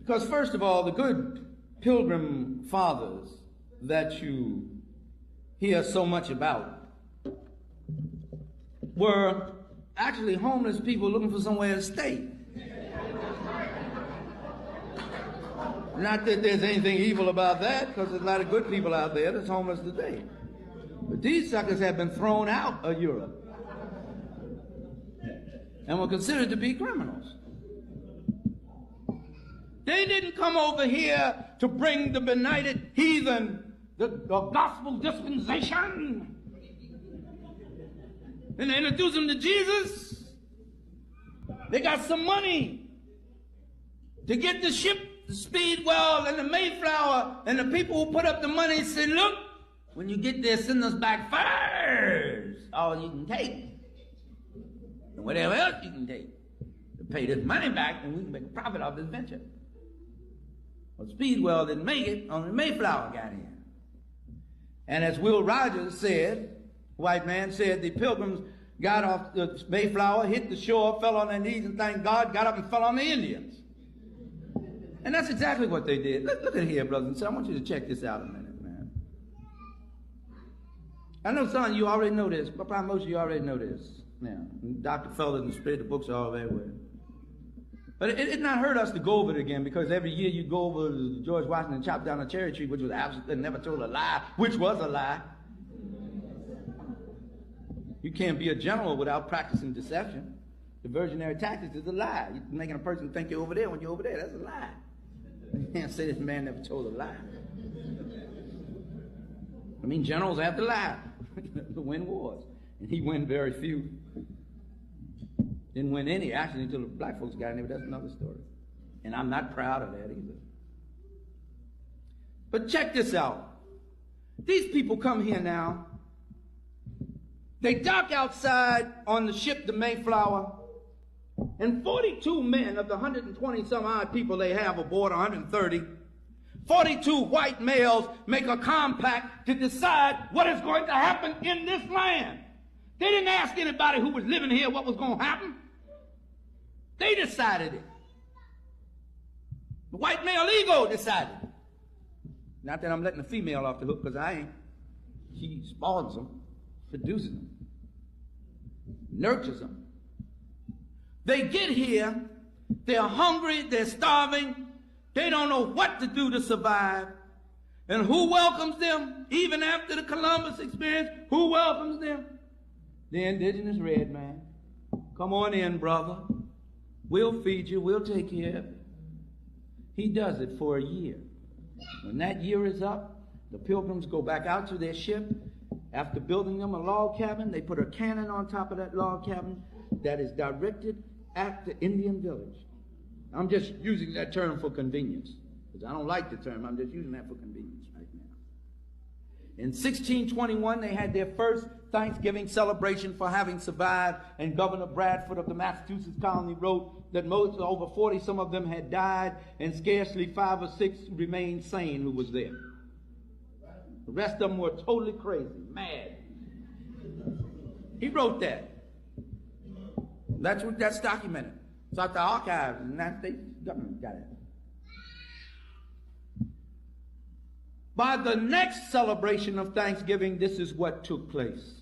Because first of all, the good pilgrim fathers that you hear so much about were actually homeless people looking for somewhere to stay. Not that there's anything evil about that, because there's a lot of good people out there that's homeless today. But these suckers have been thrown out of Europe and were considered to be criminals. They didn't come over here to bring the benighted heathen the gospel dispensation and introduce them to Jesus. They got some money to get the ship, the Speedwell and the Mayflower, and the people who put up the money said, look, when you get there, send us back first all you can take. And whatever else you can take to pay this money back, and we can make a profit off this venture. Well, Speedwell didn't make it, only Mayflower got in. And as Will Rogers said, white man said, the pilgrims got off the Mayflower, hit the shore, fell on their knees, and thank God, got up and fell on the Indians. And that's exactly what they did. Look at here, brothers and sisters. I want you to check this out a minute, man. I know some of you already know this, but probably most of you already know this. Now, Dr. Felder and Spirit, the books are all everywhere. But it not hurt us to go over it again, because every year you go over to George Washington and chop down a cherry tree, which was absolutely never told a lie, which was a lie. You can't be a general without practicing deception. Diversionary tactics is a lie. You're making a person think you're over there when you're over there. That's a lie. You can't say this man never told a lie. I mean, generals have to lie to win wars. And he won very few. Didn't win any, actually, until the black folks got in there, but that's another story. And I'm not proud of that either. But check this out. These people come here now. They dock outside on the ship, the Mayflower, and 42 men of the 120 some odd people they have aboard, 130, 42 white males make a compact to decide what is going to happen in this land. They didn't ask anybody who was living here what was going to happen. They decided it. The white male ego decided it. Not that I'm letting the female off the hook, because I ain't. She spawns them, produces them, nurtures them. They get here, they're hungry, they're starving, they don't know what to do to survive. And who welcomes them? Even after the Columbus experience, who welcomes them? The indigenous red man. Come on in, brother. We'll feed you, we'll take care of you. He does it for a year. When that year is up, the Pilgrims go back out to their ship. After building them a log cabin, they put a cannon on top of that log cabin that is directed at the Indian village. I'm just using that term for convenience, because I don't like the term. I'm just using that for convenience right now. In 1621, they had their first Thanksgiving celebration for having survived, and Governor Bradford of the Massachusetts colony wrote that most, over 40, some of them had died, and scarcely 5 or 6 remained sane who was there. The rest of them were totally crazy, mad. He wrote that. That's documented. It's out the archives, and the United States government got it. By the next celebration of Thanksgiving, this is what took place.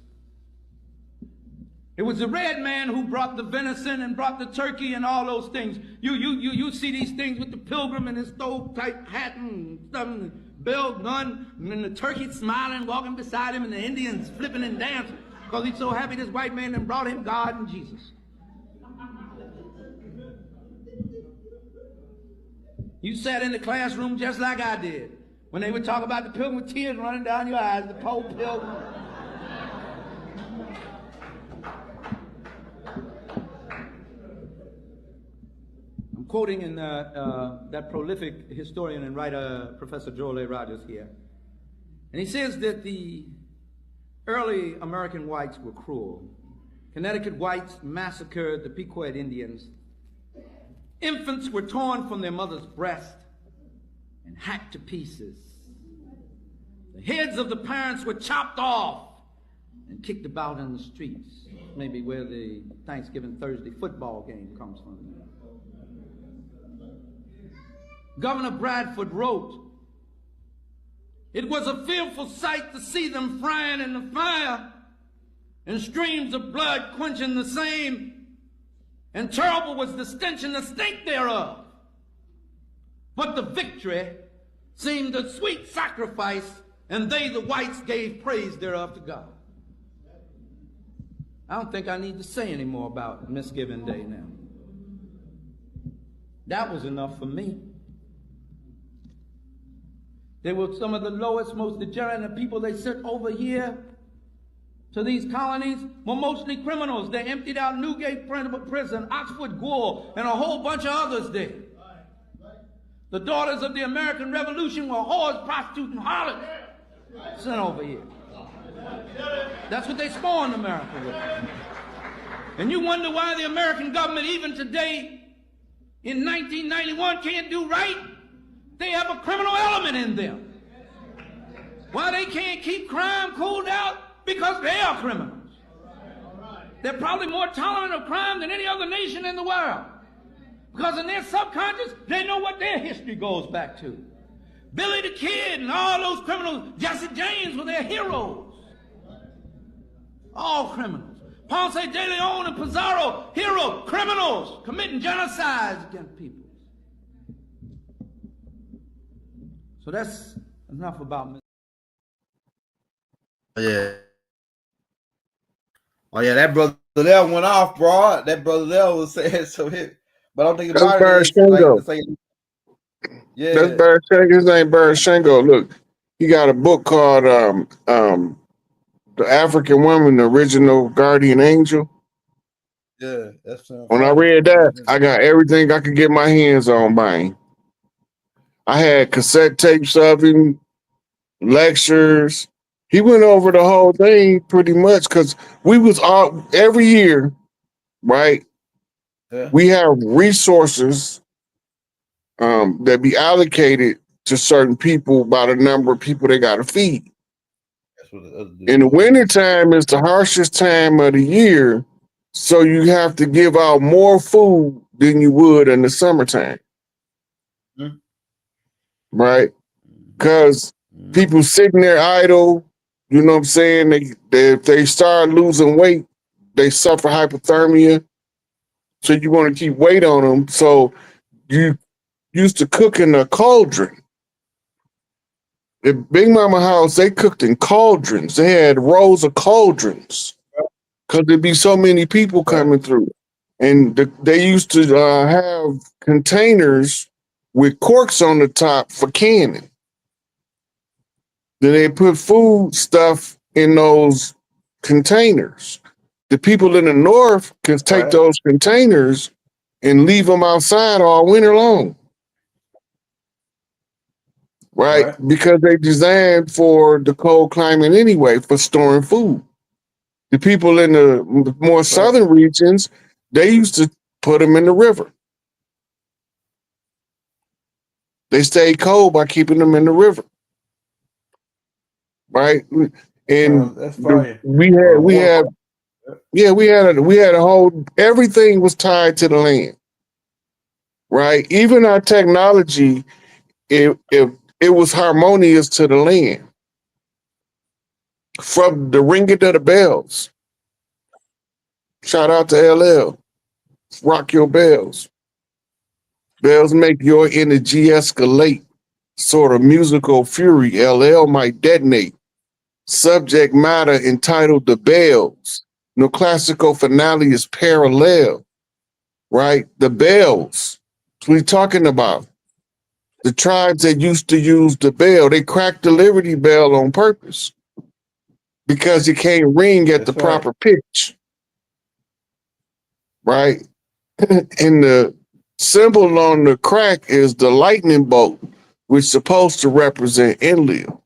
It was the red man who brought the venison and brought the turkey and all those things. You see these things with the pilgrim and his stove-type hat and stuff, and the bell gun, and then the turkey smiling, walking beside him, and the Indians flipping and dancing because he's so happy this white man done brought him God and Jesus. You sat in the classroom just like I did when they would talk about the pilgrim with tears running down your eyes, the poor pilgrim. I'm quoting in that prolific historian and writer, Professor Joel A. Rogers here. And he says that the early American whites were cruel. Connecticut whites massacred the Pequot Indians. Infants were torn from their mother's breast and hacked to pieces. The heads of the parents were chopped off and kicked about in the streets. Maybe where the Thanksgiving Thursday football game comes from. Governor Bradford wrote, "It was a fearful sight to see them frying in the fire, and streams of blood quenching the same. And terrible was the stench and the stink thereof. But the victory seemed a sweet sacrifice, and they, the whites, gave praise thereof to God." I don't think I need to say any more about Misgiving Day now. That was enough for me. They were some of the lowest, most degenerate people. They sent over here to these colonies were mostly criminals. They emptied out Newgate Prison, Oxford Gaol, and a whole bunch of others there. The daughters of the American Revolution were whores, prostitutes, and harlots sent over here. That's what they spawned America with. And you wonder why the American government, even today, in 1991, can't do right? They have a criminal element in them. Why they can't keep crime cooled out? Because they are criminals. They're probably more tolerant of crime than any other nation in the world. Because in their subconscious, they know what their history goes back to. Billy the Kid and all those criminals, Jesse James were their heroes. All criminals. Ponce de Leon and Pizarro, hero, criminals, committing genocides against people. So that's enough about me. Yeah. Oh yeah, that brother there went off, bro. That brother there was saying so hit. But I don't think about That's it. Yeah. That's Barry Shango. His name Barry Shango. Look, he got a book called The African Woman, the Original Guardian Angel. Yeah, that's when I read that, I got everything I could get my hands on buying. I had cassette tapes of him, lectures. He went over the whole thing pretty much because we was all every year, right? Yeah. We have resources that be allocated to certain people by the number of people they got to feed. That's what the other dude In the told me. wintertime is the harshest time of the year, so you have to give out more food than you would in the summertime. Mhm. Right? Because people sitting there idle, you know what I'm saying? If they start losing weight, they suffer hypothermia. So you want to keep weight on them. So you used to cook in a cauldron. At Big Mama house, they cooked in cauldrons. They had rows of cauldrons because there'd be so many people coming through. And they used to have containers with corks on the top for canning. Then they put food stuff in those containers. The people in the north can take those containers and leave them outside all winter long. Right? Because they designed for the cold climate anyway, for storing food. The people in the more southern regions, they used to put them in the river. They stayed cold by keeping them in the river. Right? And That's fire. we had a whole, everything was tied to the land. Right? Even our technology, it was harmonious to the land. From the ringing of the bells. Shout out to LL. Rock your bells. Bells make your energy escalate. Sort of musical fury LL might detonate. Subject matter entitled The Bells. No classical finale is parallel. Right? The bells. That's what we're talking about. The tribes that used to use the bell, they cracked the Liberty Bell on purpose because it can't ring at the proper pitch. Right? And the symbol on the crack is the lightning bolt, which is supposed to represent Enlil.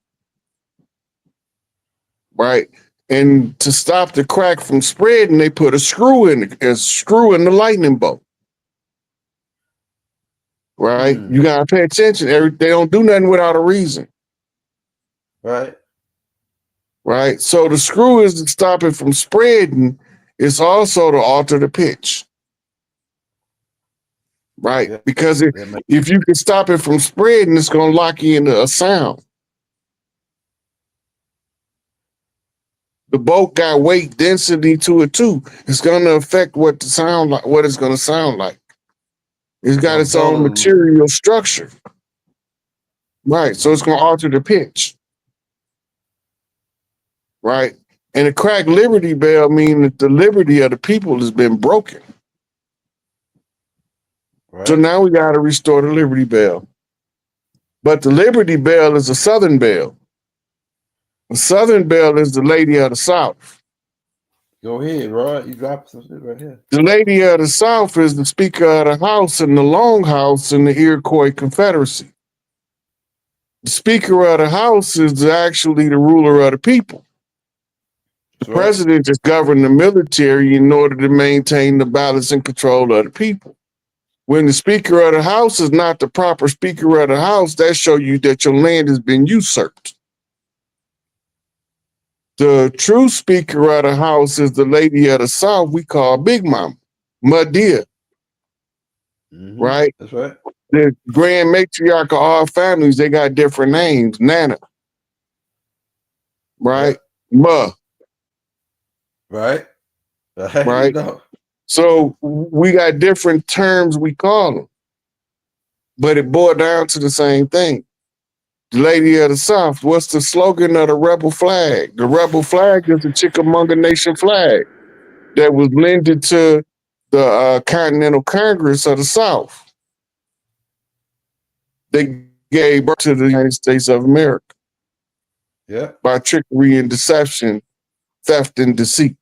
Right? And to stop the crack from spreading, they put a screw in the lightning bolt. Right? You gotta pay attention. They don't do nothing without a reason. Right. Right? So the screw is to stop it from spreading. It's also to alter the pitch. Right? Yeah. Because if you can stop it from spreading, it's gonna lock you into a sound. The boat got weight density to it too. It's gonna affect what it's gonna sound like. It's got its own material structure. Right. So it's gonna alter the pitch. Right. And a cracked Liberty Bell means that the liberty of the people has been broken. Right. So now we gotta restore the Liberty Bell. But the Liberty Bell is a Southern bell. The Southern bell is the Lady of the South. Go ahead, Rod. You dropped some shit right here. The Lady of the South is the Speaker of the House in the Long House in the Iroquois Confederacy. The Speaker of the House is actually the ruler of the people. The president just governed the military in order to maintain the balance and control of the people. When the Speaker of the House is not the proper Speaker of the House, that shows you that your land has been usurped. The true Speaker of the House is the Lady of the South we call Big Mama, Madia. Right? That's right. The grand matriarch of all families, they got different names. Nana. Right? Yeah. Ma. Right. Right. You know. So we got different terms we call them. But it boiled down to the same thing. The Lady of the South, what's the slogan of the rebel flag? The rebel flag is the Chickamauga Nation flag that was lended to the Continental Congress of the South. They gave birth to the United States of America. Yeah. By trickery and deception, theft and deceit.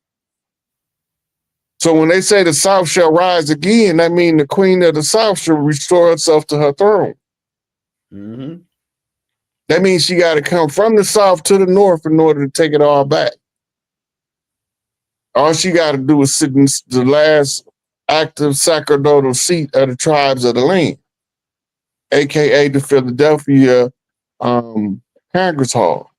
So when they say the South shall rise again, that means the Queen of the South shall restore herself to her throne. Mm-hmm. That means she got to come from the south to the north in order to take it all back. All she got to do is sit in the last active sacerdotal seat of the tribes of the land, aka the Philadelphia Congress Hall.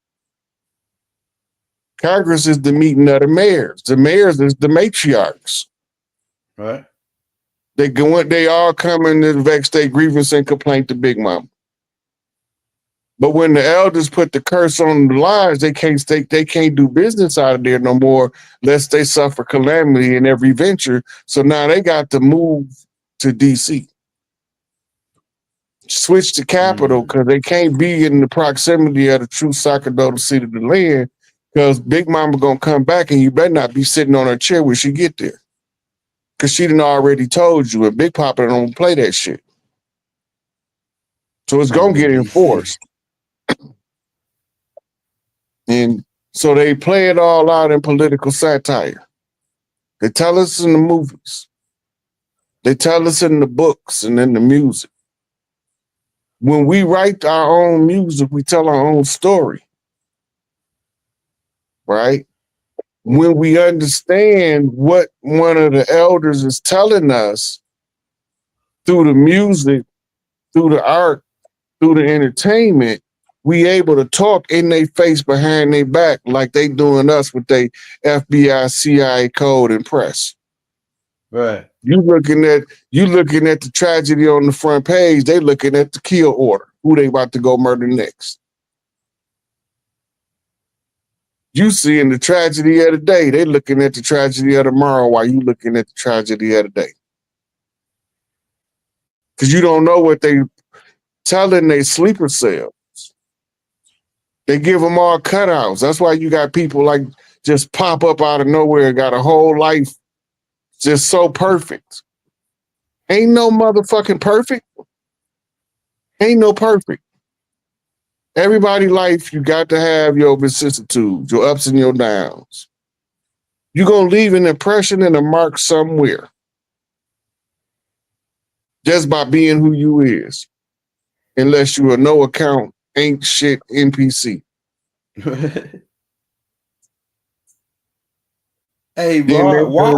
Congress is the meeting of the mayors. The mayors is the matriarchs. Right. They all come in to vex their grievance and complaint to Big Mama. But when the elders put the curse on the lives, they can't do business out of there no more, lest they suffer calamity in every venture. So now they got to move to DC. Switch the capital because they can't be in the proximity of the true sacerdotal seat of the land, because Big Mama gonna come back and you better not be sitting on her chair when she get there. Because she done already told you, and Big Papa don't play that shit. So it's gonna get enforced. And so they play it all out in political satire. They tell us in the movies. They tell us in the books and in the music. When we write our own music, we tell our own story. Right? When we understand what one of the elders is telling us through the music, through the art, through the entertainment, we able to talk in their face behind their back like they doing us with their FBI, CIA code and press. Right. You looking at the tragedy on the front page, they looking at the kill order, who they about to go murder next. You seeing the tragedy of the day, they looking at the tragedy of tomorrow while you looking at the tragedy of the day. Because you don't know what they telling their sleeper cells. They give them all cutouts. That's why you got people like just pop up out of nowhere, got a whole life just so perfect. Ain't no motherfucking perfect. Ain't no perfect. Everybody life, you got to have your vicissitudes, your ups and your downs. You're going to leave an impression and a mark somewhere just by being who you is, unless you a no account, ain't shit NPC. Hey, bro, why?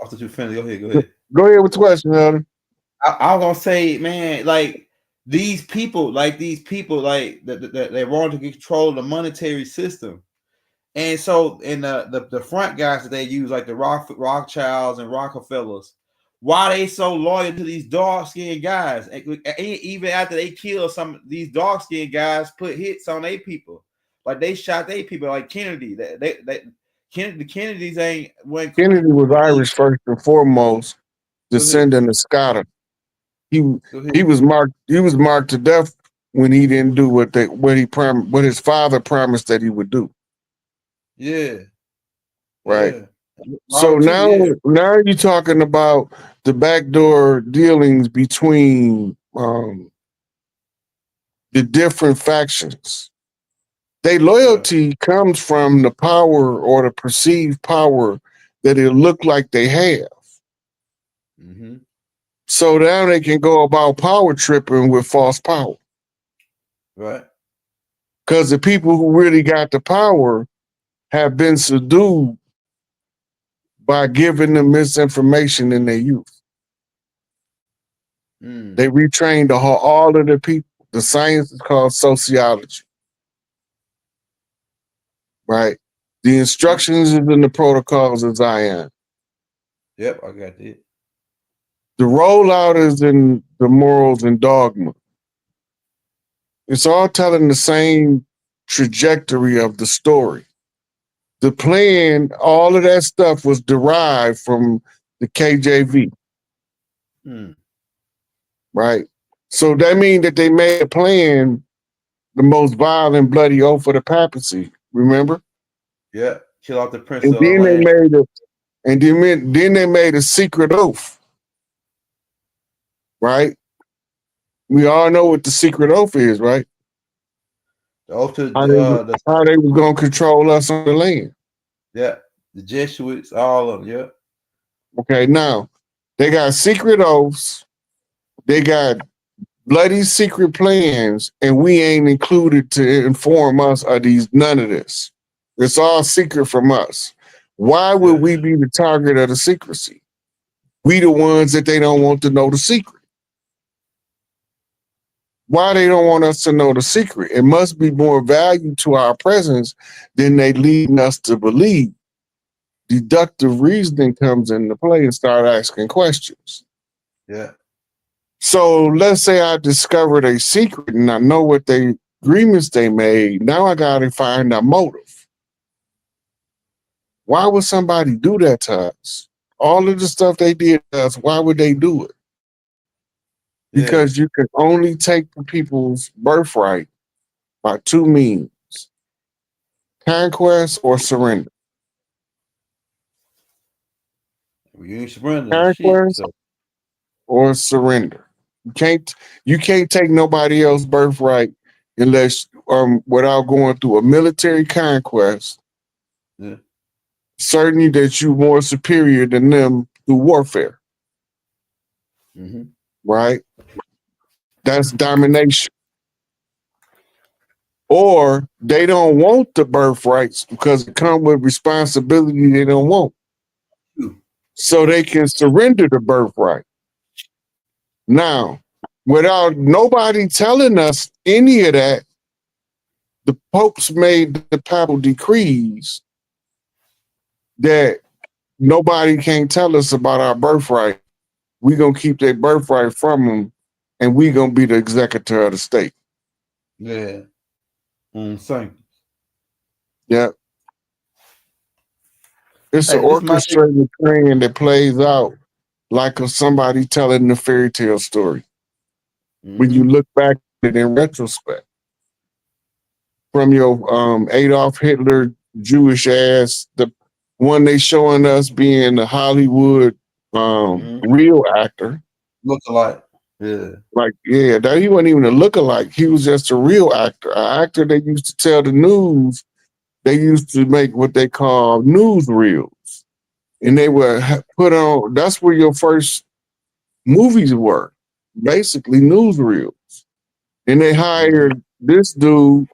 I thought you finished. Go ahead. Go ahead with the question, Elder. I was gonna say, man, like these people, like they want to control the monetary system, and so in the front guys that they use, like the Rothschilds and Rockefellers, why they so loyal to these dark skinned guys? And even after they kill some of these dark skinned guys, put hits on their people, like they shot their people, like Kennedy. The Kennedys ain't when Kennedy was Irish first and foremost, descendant of Scotter. He was marked to death when he didn't do what his father promised that he would do. Yeah. Right. Yeah. So now you're talking about the backdoor dealings between the different factions. Their loyalty comes from the power or the perceived power that it look like they have. Mm-hmm. So now they can go about power tripping with false power. Right. Because the people who really got the power have been subdued by giving them misinformation in their youth. They retrained all of the people. The science is called sociology. Right? The instructions is in the protocols of Zion. Yep, I got it. The rollout is in the morals and dogma. It's all telling the same trajectory of the story. The plan, all of that stuff was derived from the KJV. Right? So that means that they made a plan, the most violent, bloody oath of the papacy. Remember? Yeah, kill off the prince and of the land. Then they made a secret oath. Right? We all know what the secret oath is, right? The oath to how they was gonna control us on the land. Yeah, the Jesuits, all of them. Yeah. Okay, now they got secret oaths. They got bloody secret plans, and we ain't included to inform us of none of this. It's all secret from us. Why would we be the target of the secrecy? We the ones that they don't want to know the secret. Why they don't want us to know the secret? It must be more value to our presence than they leading us to believe. Deductive reasoning comes into play and start asking questions. Yeah. So let's say I discovered a secret and I know what the agreements they made. Now I got to find a motive. Why would somebody do that to us? All of the stuff they did to us, why would they do it? Because you can only take the people's birthright by two means: conquest or surrender. Well, you ain't surrendering Conquest shit. So. or surrender. You can't take nobody else's birthright unless without going through a military conquest. Yeah. Certainly that you're more superior than them through warfare. Mm-hmm. Right? That's domination. Or they don't want the birthrights because it comes with responsibility they don't want. So they can surrender the birthright. Now, without nobody telling us any of that, the popes made the papal decrees that nobody can tell us about our birthright. We're going to keep their birthright from them, and we're going to be the executor of the state. Yeah. Same. Yeah. It's an orchestrated plan that plays out like of somebody telling the fairy tale story. Mm-hmm. When you look back at it in retrospect. From your Adolf Hitler Jewish ass, the one they showing us being the Hollywood real actor. Look-alike. Yeah. Like, yeah, that he wasn't even a look-alike. He was just a real actor. An actor they used to tell the news. They used to make what they call newsreels. And they were put on, that's where your first movies were. Basically newsreels. And they hired this dude.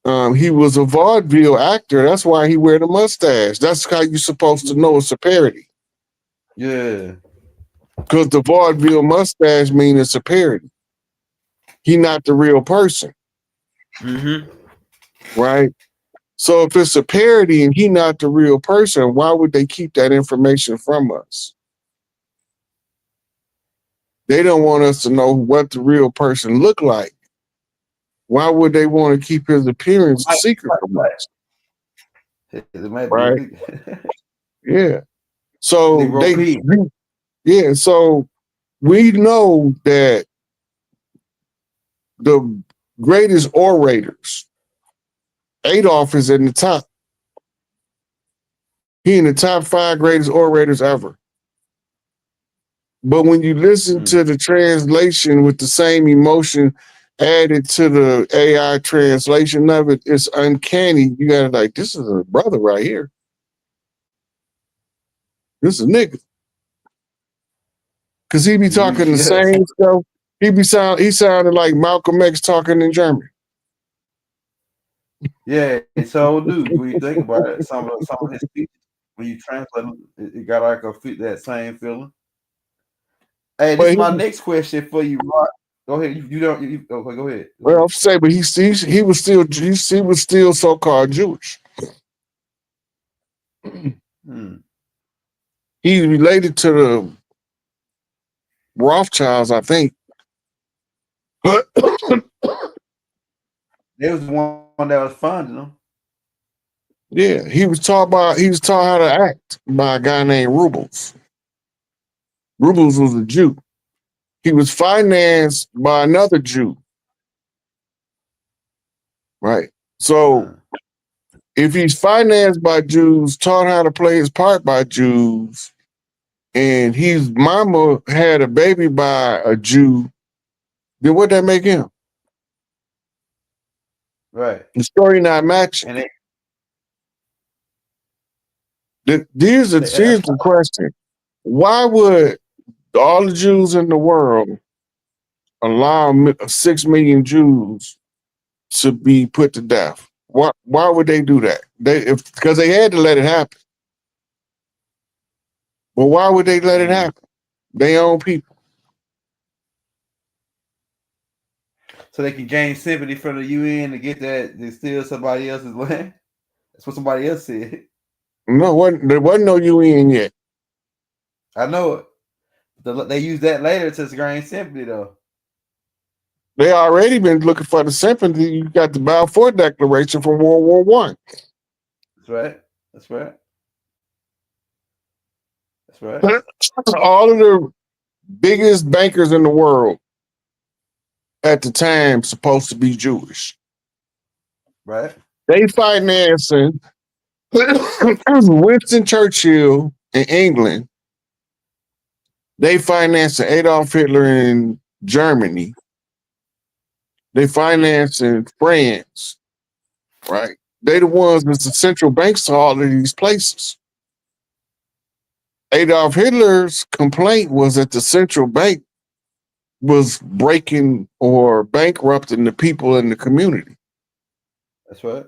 He was a vaudeville actor. That's why he wear the mustache. That's how you're supposed to know it's a parody. Yeah. Because the vaudeville mustache means it's a parody. He not the real person. Mm-hmm. Right? So if it's a parody and he not the real person, why would they keep that information from us? They don't want us to know what the real person look like. Why would they want to keep his appearance secret from us? Right? Yeah. So so we know that the greatest orators, Adolf is in the top. He in the top 5 greatest orators ever. But when you listen to the translation with the same emotion added to the AI translation of it, it's uncanny. You gotta like, this is a brother right here. This is a nigga. Cause he be talking the same stuff. He sounded like Malcolm X talking in German. Yeah, it's all do. When you think about it, some of his speeches, when you translate them, it got like a fit that same feeling. Hey, this is my next question for you, Mark. Go ahead. Okay, go ahead. Well, I'll say, but he was still so-called Jewish. He's related to the Rothschilds, I think. There was one that was funding them. Yeah, he was taught how to act by a guy named Rubles. Rubles was a Jew. He was financed by another Jew. Right. So if he's financed by Jews, taught how to play his part by Jews, and his mama had a baby by a Jew, then what'd that make him? Right. The story not matching. Here's the question. Why would all the Jews in the world allow 6 million Jews to be put to death? Why would they do that? Because they had to let it happen. Well, why would they let it happen? They own people. So they can gain sympathy from the UN to get that they steal somebody else's land. That's what somebody else said. No, there wasn't no UN yet. I know it. They use that later to gain sympathy, though. They already been looking for the sympathy. You got the Balfour Declaration from World War One. That's right. That's right. That's right. All of the biggest bankers in the world at the time supposed to be Jewish. Right. They financing Winston Churchill in England. They financing Adolf Hitler in Germany. They financing France, right? They the ones that's the central banks to all of these places. Adolf Hitler's complaint was that the central bank was breaking or bankrupting the people in the community. That's right.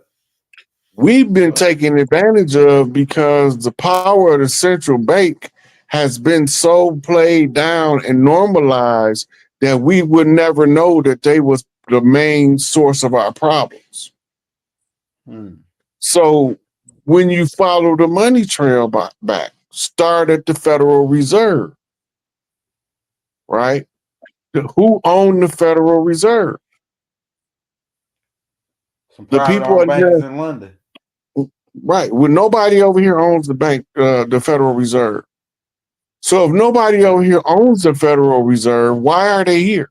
We've been taken advantage of because the power of the central bank has been so played down and normalized that we would never know that they was the main source of our problems. So when you follow the money trail back, start at the Federal Reserve, right? Who owned the Federal Reserve? Some The people private bankers in London. Right. Well, nobody over here owns the bank, the Federal Reserve. So if nobody over here owns the Federal Reserve, why are they here?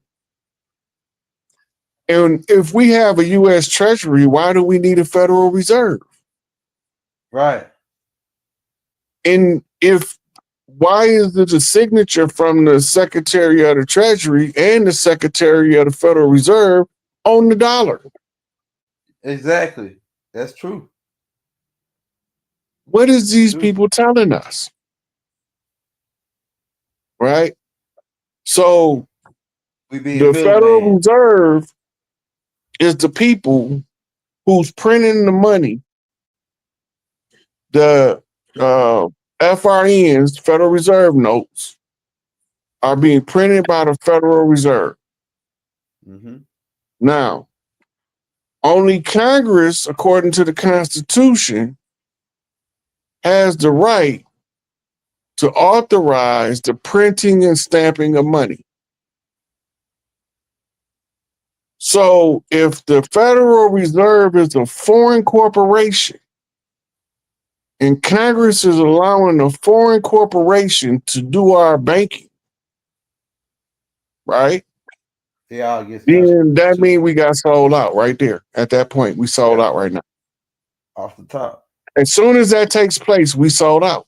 And if we have a U.S. Treasury, why do we need a Federal Reserve? Right. And why is it a signature from the Secretary of the Treasury and the Secretary of the Federal Reserve on the dollar? Exactly. That's true. What is these people telling us? Right? So the Federal Reserve is the people who's printing the money. The FRNs, Federal Reserve notes, are being printed by the Federal Reserve. Now, only Congress, according to the Constitution, has the right to authorize the printing and stamping of money. So if the Federal Reserve is a foreign corporation and Congress is allowing a foreign corporation to do our banking, right? Then that means we got sold out right there. At that point, we sold out right now. Off the top. As soon as that takes place, we sold out.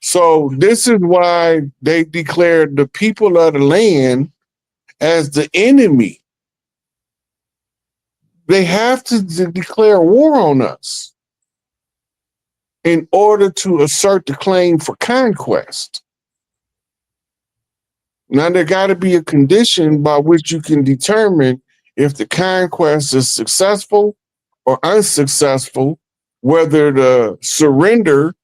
So this is why they declared the people of the land as the enemy. They have to declare war on us in order to assert the claim for conquest. Now, there got to be a condition by which you can determine if the conquest is successful or unsuccessful, whether the surrender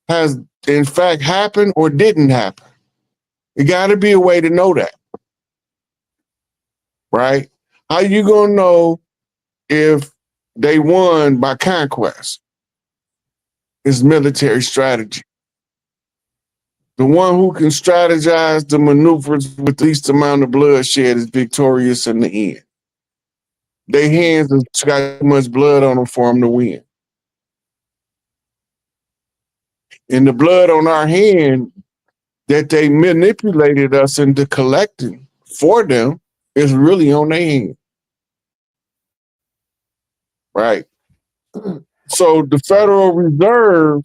has in fact happened or didn't happen. It got to be a way to know that, right? How you gonna know if they won by conquest? It's military strategy. The one who can strategize the maneuvers with the least amount of bloodshed is victorious in the end. Their hands have got too much blood on them for them to win. And the blood on our hand that they manipulated us into collecting for them is really on their hand. Right? So the Federal Reserve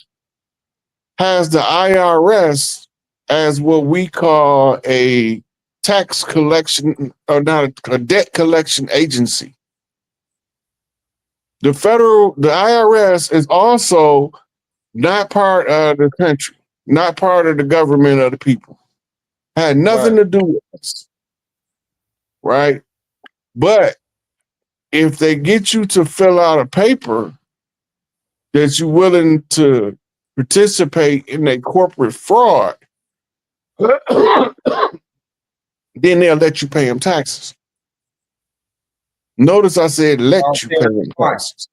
has the IRS as what we call a tax collection, or not a debt collection agency. The IRS is also not part of the country, not part of the government of the people. Had nothing to do with us. right? But if they get you to fill out a paper that you're willing to participate in a corporate fraud, then they'll let you pay them taxes. Notice I said let you pay them taxes.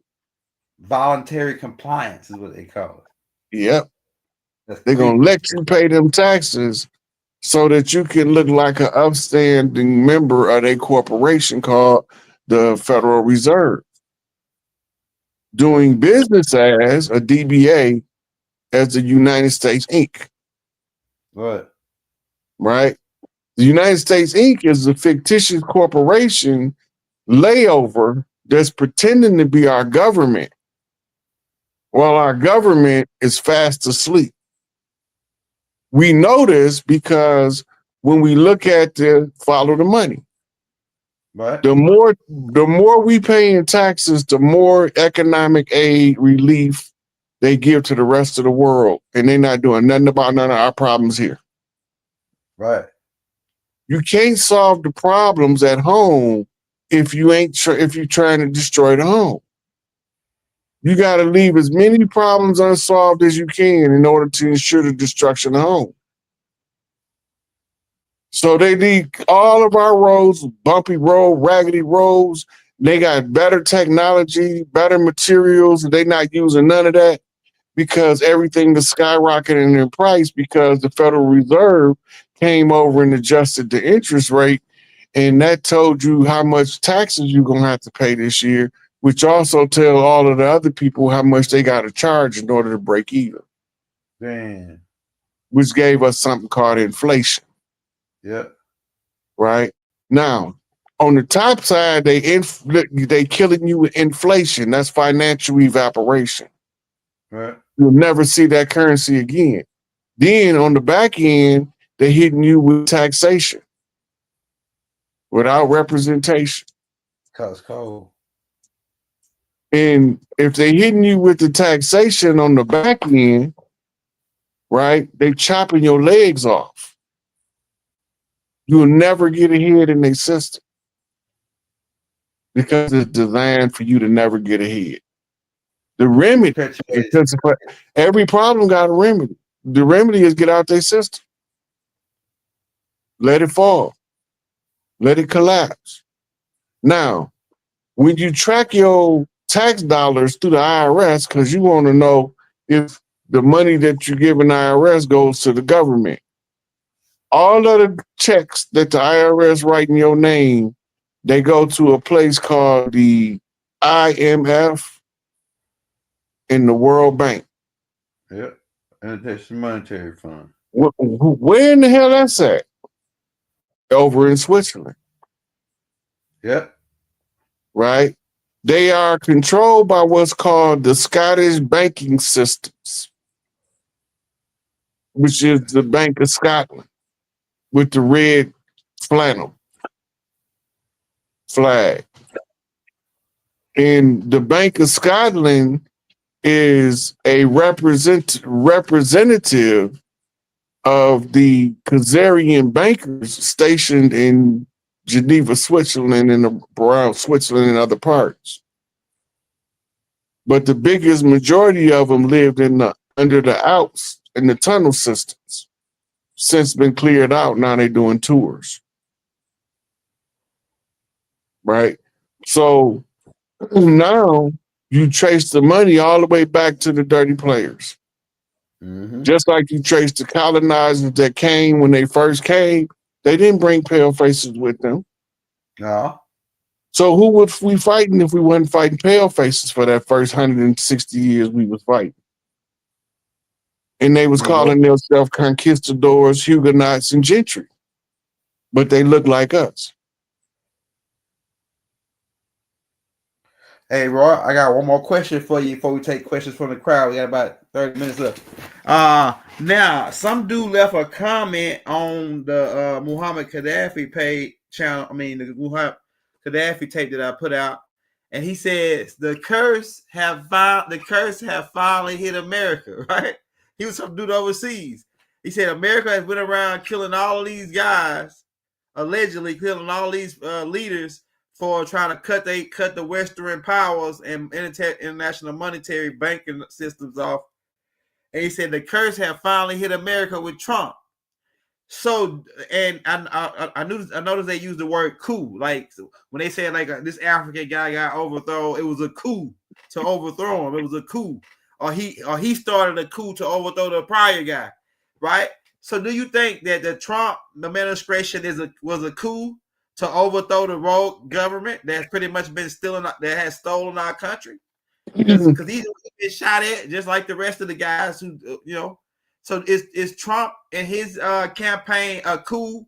Voluntary compliance is what they call it. Yep. They're going to let you pay them taxes so that you can look like an upstanding member of a corporation called the Federal Reserve. Doing business as a DBA as the United States Inc. Right? The United States Inc. is a fictitious corporation layover that's pretending to be our government while our government is fast asleep. We know this because when we look at the follow the money, right? The more we pay in taxes, the more economic aid relief they give to the rest of the world, and they're not doing nothing about none of our problems here. Right. You can't solve the problems at home if you ain't if you're trying to destroy the home. You got to leave as many problems unsolved as you can in order to ensure the destruction of home. So they need all of our roads, bumpy road, raggedy roads. They got better technology, better materials, and they're not using none of that because everything is skyrocketing in price because the Federal Reserve came over and adjusted the interest rate, and that told you how much taxes you're going to have to pay this year, which also tell all of the other people how much they got to charge in order to break even. Damn. Which gave us something called inflation. Yep. Right? Now, on the top side, they killing you with inflation. That's financial evaporation. Right. You'll never see that currency again. Then on the back end, they're hitting you with taxation without representation. Cause cold. And if they're hitting you with the taxation on the back end, right, they chopping your legs off. You'll never get ahead in their system because it's designed for you to never get ahead. The remedy is every problem got a remedy. The remedy is get out their system. Let it fall. Let it collapse. Now, when you track your tax dollars through the IRS, because you want to know if the money that you give in IRS goes to the government, all of the checks that the IRS write in your name, they go to a place called the IMF and the World Bank. Yep. International Monetary Fund. Where in the hell that's at? Over in Switzerland. Yep. Right? They are controlled by what's called the Scottish banking systems, which is the Bank of Scotland with the red flannel flag. And the Bank of Scotland is a representative of the Khazarian bankers stationed in Geneva, Switzerland, and around Switzerland and other parts. But the biggest majority of them lived under the Alps and the tunnel systems. Since been cleared out, now they're doing tours. Right? So now you trace the money all the way back to the dirty players. Mm-hmm. Just like you trace the colonizers that came when they first came, they didn't bring pale faces with them. No. So who would we fighting if we wasn't fighting pale faces for that first 160 years we was fighting? And they was calling themselves conquistadors, Huguenots, and gentry. But they look like us. Hey, Roy, I got one more question for you before we take questions from the crowd. We got about 30 minutes left. Now, some dude left a comment on the Muhammad Gaddafi page channel. I mean, the Muhammad Gaddafi tape that I put out, and he says the curse have finally hit America. Right? He was some dude overseas. He said America has been around killing all of these guys allegedly killing all these leaders for trying to cut the Western powers and international monetary banking systems off. And he said the curse had finally hit America with Trump. So, and I noticed they used the word coup. Like when they said like this African guy got overthrown, it was a coup to overthrow him. It was a coup, or he started a coup to overthrow the prior guy, right? So, do you think that the Trump administration was a coup to overthrow the rogue government that's pretty much been that has stolen our country? Because he's been shot at just like the rest of the guys who So is Trump and his campaign a coup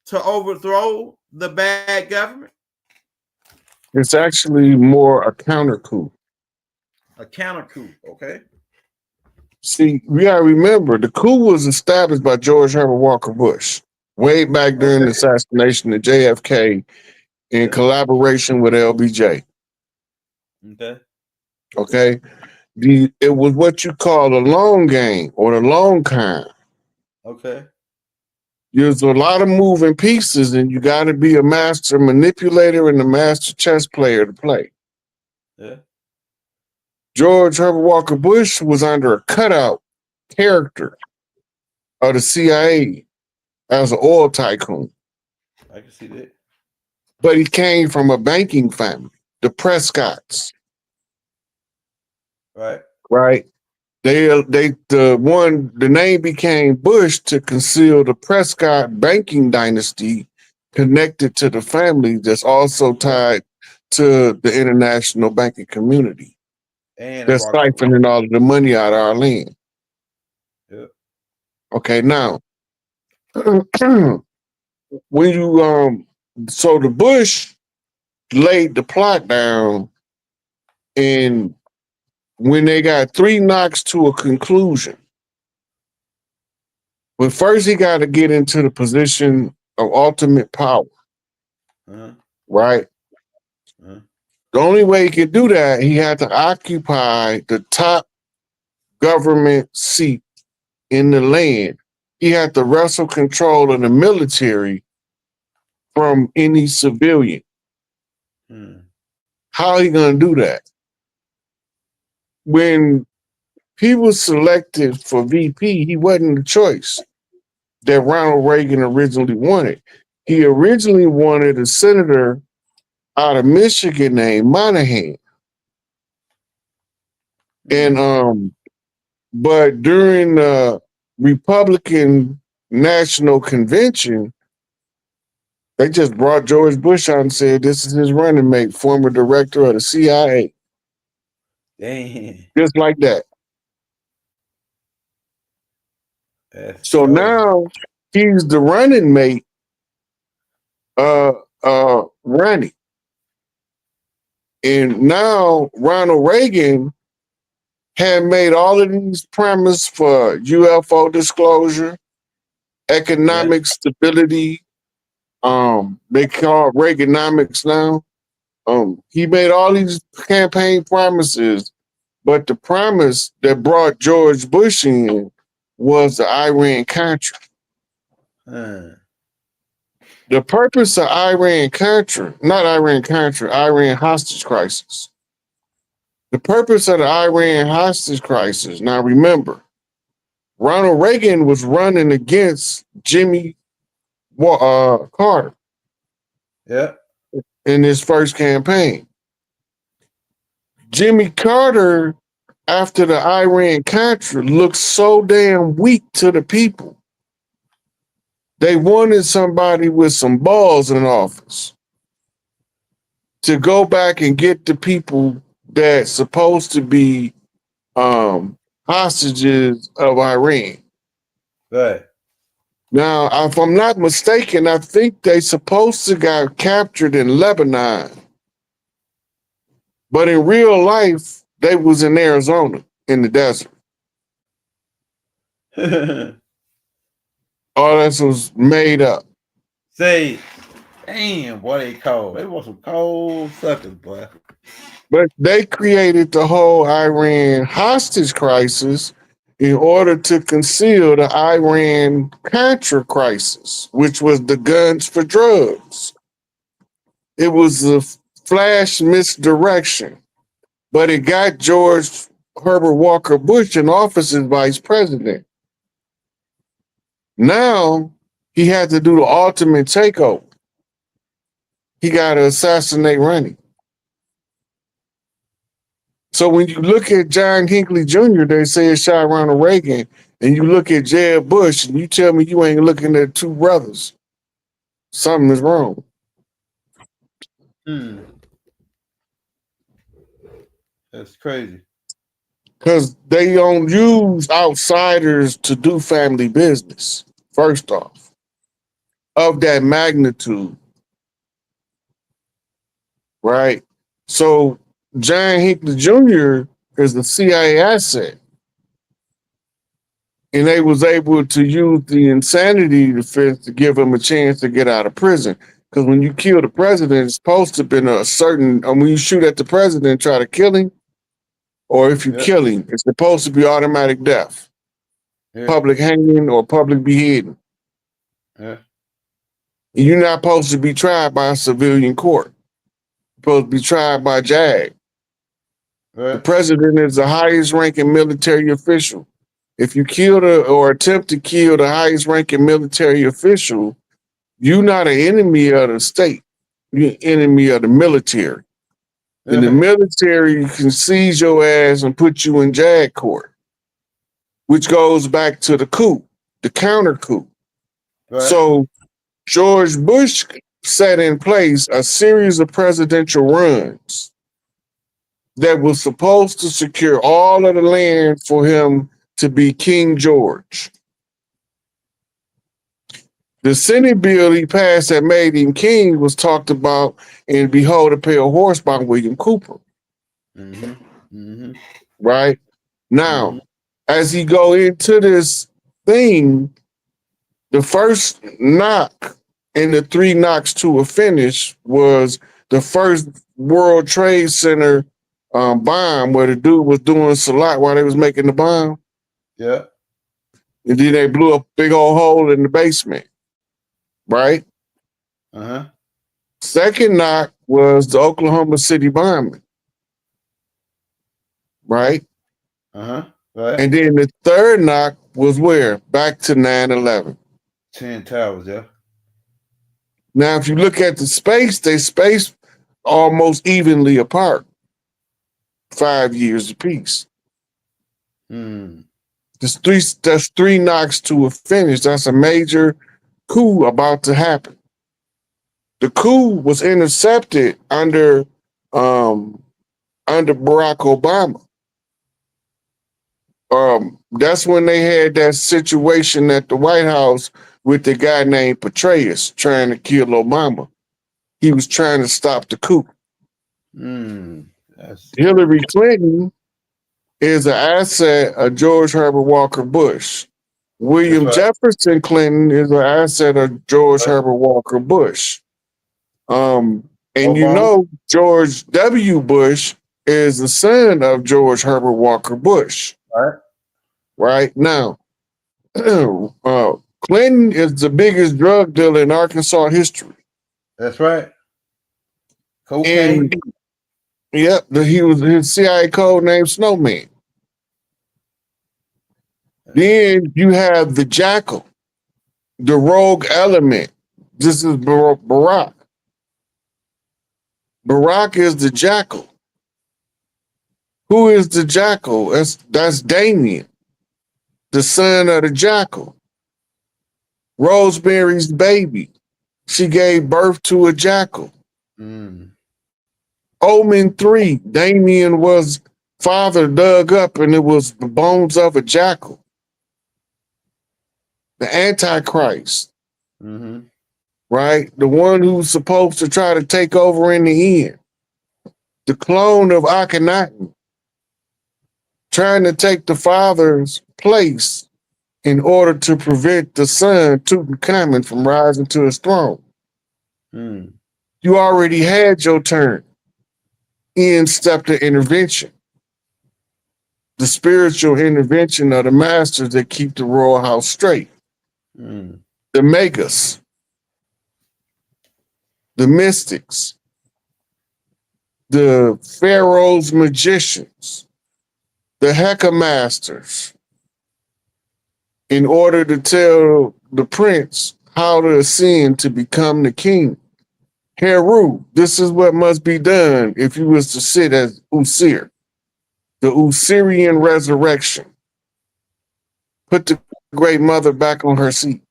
to overthrow the bad government? It's actually more a counter coup. A counter coup, okay. See, we gotta remember the coup was established by George Herbert Walker Bush way back during the assassination of JFK in collaboration with LBJ. Okay. Okay. It was what you call the long game or the long con. Okay. There's a lot of moving pieces, and you got to be a master manipulator and a master chess player to play. Yeah. George Herbert Walker Bush was under a cutout character of the CIA as an oil tycoon. I can see that. But he came from a banking family, the Prescotts. Right. Right. The name became Bush to conceal the Prescott banking dynasty connected to the family that's also tied to the international banking community. And that's siphoning all of the money out of our land. Yeah. Okay, now when you so the Bush laid the plot down, and when they got 3 knocks to a conclusion, but first he got to get into the position of ultimate power, right? The only way he could do that, he had to occupy the top government seat in the land. He had to wrestle control of the military from any civilian. How are you going to do that? When he was selected for VP, he wasn't the choice that Ronald Reagan originally wanted. He originally wanted a senator out of Michigan named Monahan. And but during the Republican National Convention, they just brought George Bush out and said, this is his running mate, former director of the CIA. Damn. Just like that. So now he's the running mate, Ronnie. And now Ronald Reagan had made all of these promises for UFO disclosure, economic stability. They call it Reaganomics now. He made all these campaign promises, but the promise that brought George Bush in was the Iran-Contra. The purpose of Iran-Contra, not Iran-Contra, Iran hostage crisis. The purpose of the Iran hostage crisis, now remember, Ronald Reagan was running against Jimmy Carter. Yeah. In his first campaign. Jimmy Carter, after the Iran-Contra, looked so damn weak to the people. They wanted somebody with some balls in office to go back and get the people that's supposed to be hostages of Iran. Right. Now, if I'm not mistaken, I think they supposed to got captured in Lebanon. But in real life, they was in Arizona in the desert. All that was made up. Say, damn, boy, they cold. They want some cold suckers, boy. But they created the whole Iran hostage crisis in order to conceal the Iran-Contra crisis, which was the guns for drugs. It was a flash misdirection, but it got George Herbert Walker Bush in office as vice president. Now he had to do the ultimate takeover. He got to assassinate Ronnie. So when you look at John Hinckley Jr., they say it shot Ronald Reagan, and you look at Jeb Bush, and you tell me you ain't looking at two brothers, something is wrong. That's crazy. Because they don't use outsiders to do family business, first off, of that magnitude. Right? So John Hinckley Jr. is the CIA asset. And they was able to use the insanity defense to give him a chance to get out of prison. Because when you kill the president, it's supposed to be a certain, when you shoot at the president and try to kill him, or if you kill him, it's supposed to be automatic death, public hanging or public beheading. You're not supposed to be tried by a civilian court. You're supposed to be tried by JAG. The president is the highest ranking military official. If you kill or attempt to kill the highest ranking military official, you're not an enemy of the state. You're an enemy of the military. And the military can seize your ass and put you in JAG court, which goes back to the coup, the counter coup. So George Bush set in place a series of presidential runs that was supposed to secure all of the land for him to be King George. The Senate bill he passed that made him king was talked about in Behold a Pale Horse by William Cooper. Right? Now, as he go into this thing, the first knock and the three knocks to a finish was the first World Trade Center bomb where the dude was doing salat while they was making the bomb. Yeah. And then they blew a big old hole in the basement. Right? Second knock was the Oklahoma City bombing. Right? Right. And then the third knock was where? Back to 9/11. 10 towers, yeah. Now, if you look at the space, they spaced almost evenly apart. 5 years apiece. That's three knocks to a finish. That's a major coup about to happen. The coup was intercepted under Barack Obama. That's when they had that situation at the White House with the guy named Petraeus trying to kill Obama. He was trying to stop the coup. Hillary Clinton is an asset of George Herbert Walker Bush. William Jefferson Clinton is an asset of George Herbert Walker Bush. And you know, George W. Bush is the son of George Herbert Walker Bush. Right now, Clinton is the biggest drug dealer in Arkansas history. That's right. Cocaine. He was his CIA code named Snowman. Then you have the Jackal, the rogue element. This is Barack. Barack is the Jackal. Who is the Jackal? That's Damien, the son of the Jackal. Rosemary's baby. She gave birth to a jackal. Omen 3, Damien was father dug up and it was the bones of a jackal. The Antichrist. Right? The one who's supposed to try to take over in the end. The clone of Akhenaten. Trying to take the father's place in order to prevent the son, Tutankhamun, from rising to his throne. You already had your turn. In stepped the intervention. the spiritual intervention of the masters that keep the royal house straight. The magus, the mystics, the pharaoh's magicians, the Hecamasters, in order to tell the prince how to ascend to become the king. Heru, this is what must be done if you was to sit as Usir. The Usirian resurrection. Put the great mother back on her seat.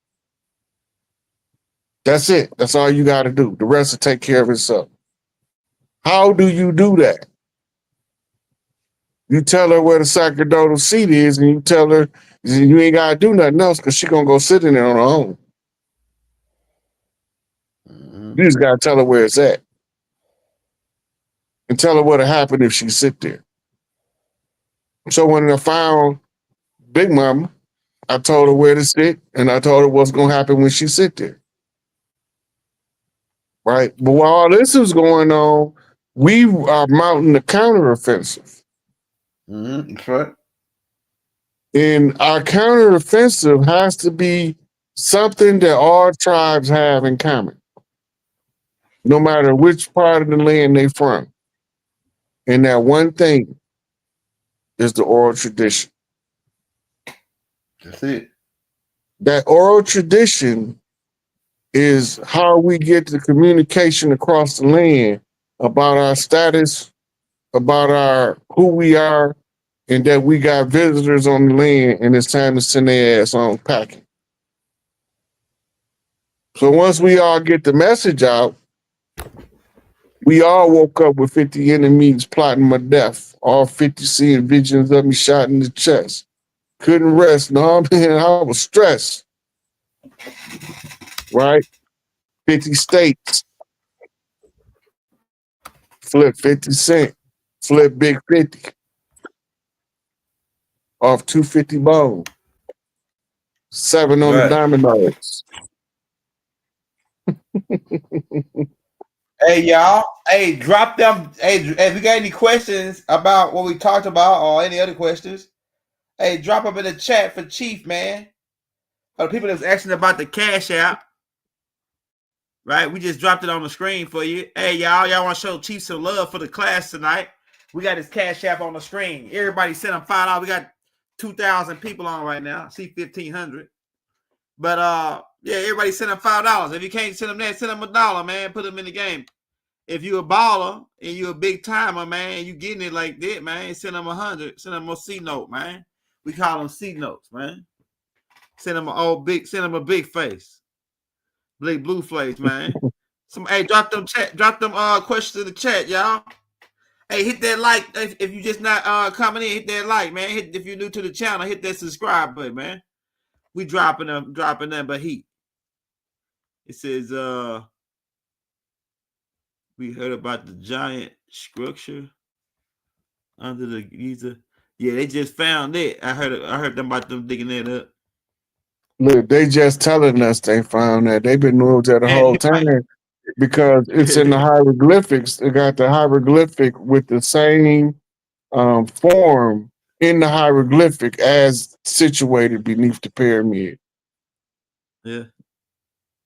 That's it. That's all you got to do. The rest will take care of itself. How do you do that? You tell her where the sacerdotal seat is, and you tell her you ain't got to do nothing else because she's going to go sit in there on her own. You just got to tell her where it's at. And tell her what'll happen if she sit there. So when I found Big Mama, I told her where to sit, and I told her what's going to happen when she sit there. Right? But while all this is going on, we are mounting a counteroffensive. That's right. And our counteroffensive has to be something that all tribes have in common, no matter which part of the land they're from. And that one thing is the oral tradition. That's it. That oral tradition is how we get the communication across the land about our status, about our who we are, and that we got visitors on the land and it's time to send their ass on packing. So once we all get the message out, we all woke up with 50 enemies plotting my death. All 50 seeing visions of me shot in the chest. Couldn't rest. No, man, I was stressed. Right? 50 states. Flip 50 cent. Flip big 50. Off 250 bone. 7 on the dominoes. Hey y'all, hey, drop them. Hey, if you got any questions about what we talked about or any other questions, hey, drop them in the chat for Chief, man. For the people that's asking about the Cash App, right? We just dropped it on the screen for you. Hey y'all want to show Chief some love for the class tonight? We got his Cash App on the screen. Everybody send him $5. We got 2,000 people on right now. See 1,500. But yeah, everybody send him $5. If you can't send him that, send him $1, man. Put him in the game. If you a baller and you a big timer, man, you getting it like that, man, send them 100. Send them a C note, man. We call them C notes, man. Send them a big face, big blue face, man. Hey, drop them questions in the chat, y'all. Hey, hit that like if you just not coming in. Hit that like, man. If you're new to the channel, hit that subscribe button, man. We dropping them but heat. It says we heard about the giant structure under the Giza. Yeah, they just found it. I heard them about them digging that up. Look, they just telling us they found that. They've been moved there the whole time because it's in the hieroglyphics. They got the hieroglyphic with the same form in the hieroglyphic as situated beneath the pyramid. Yeah.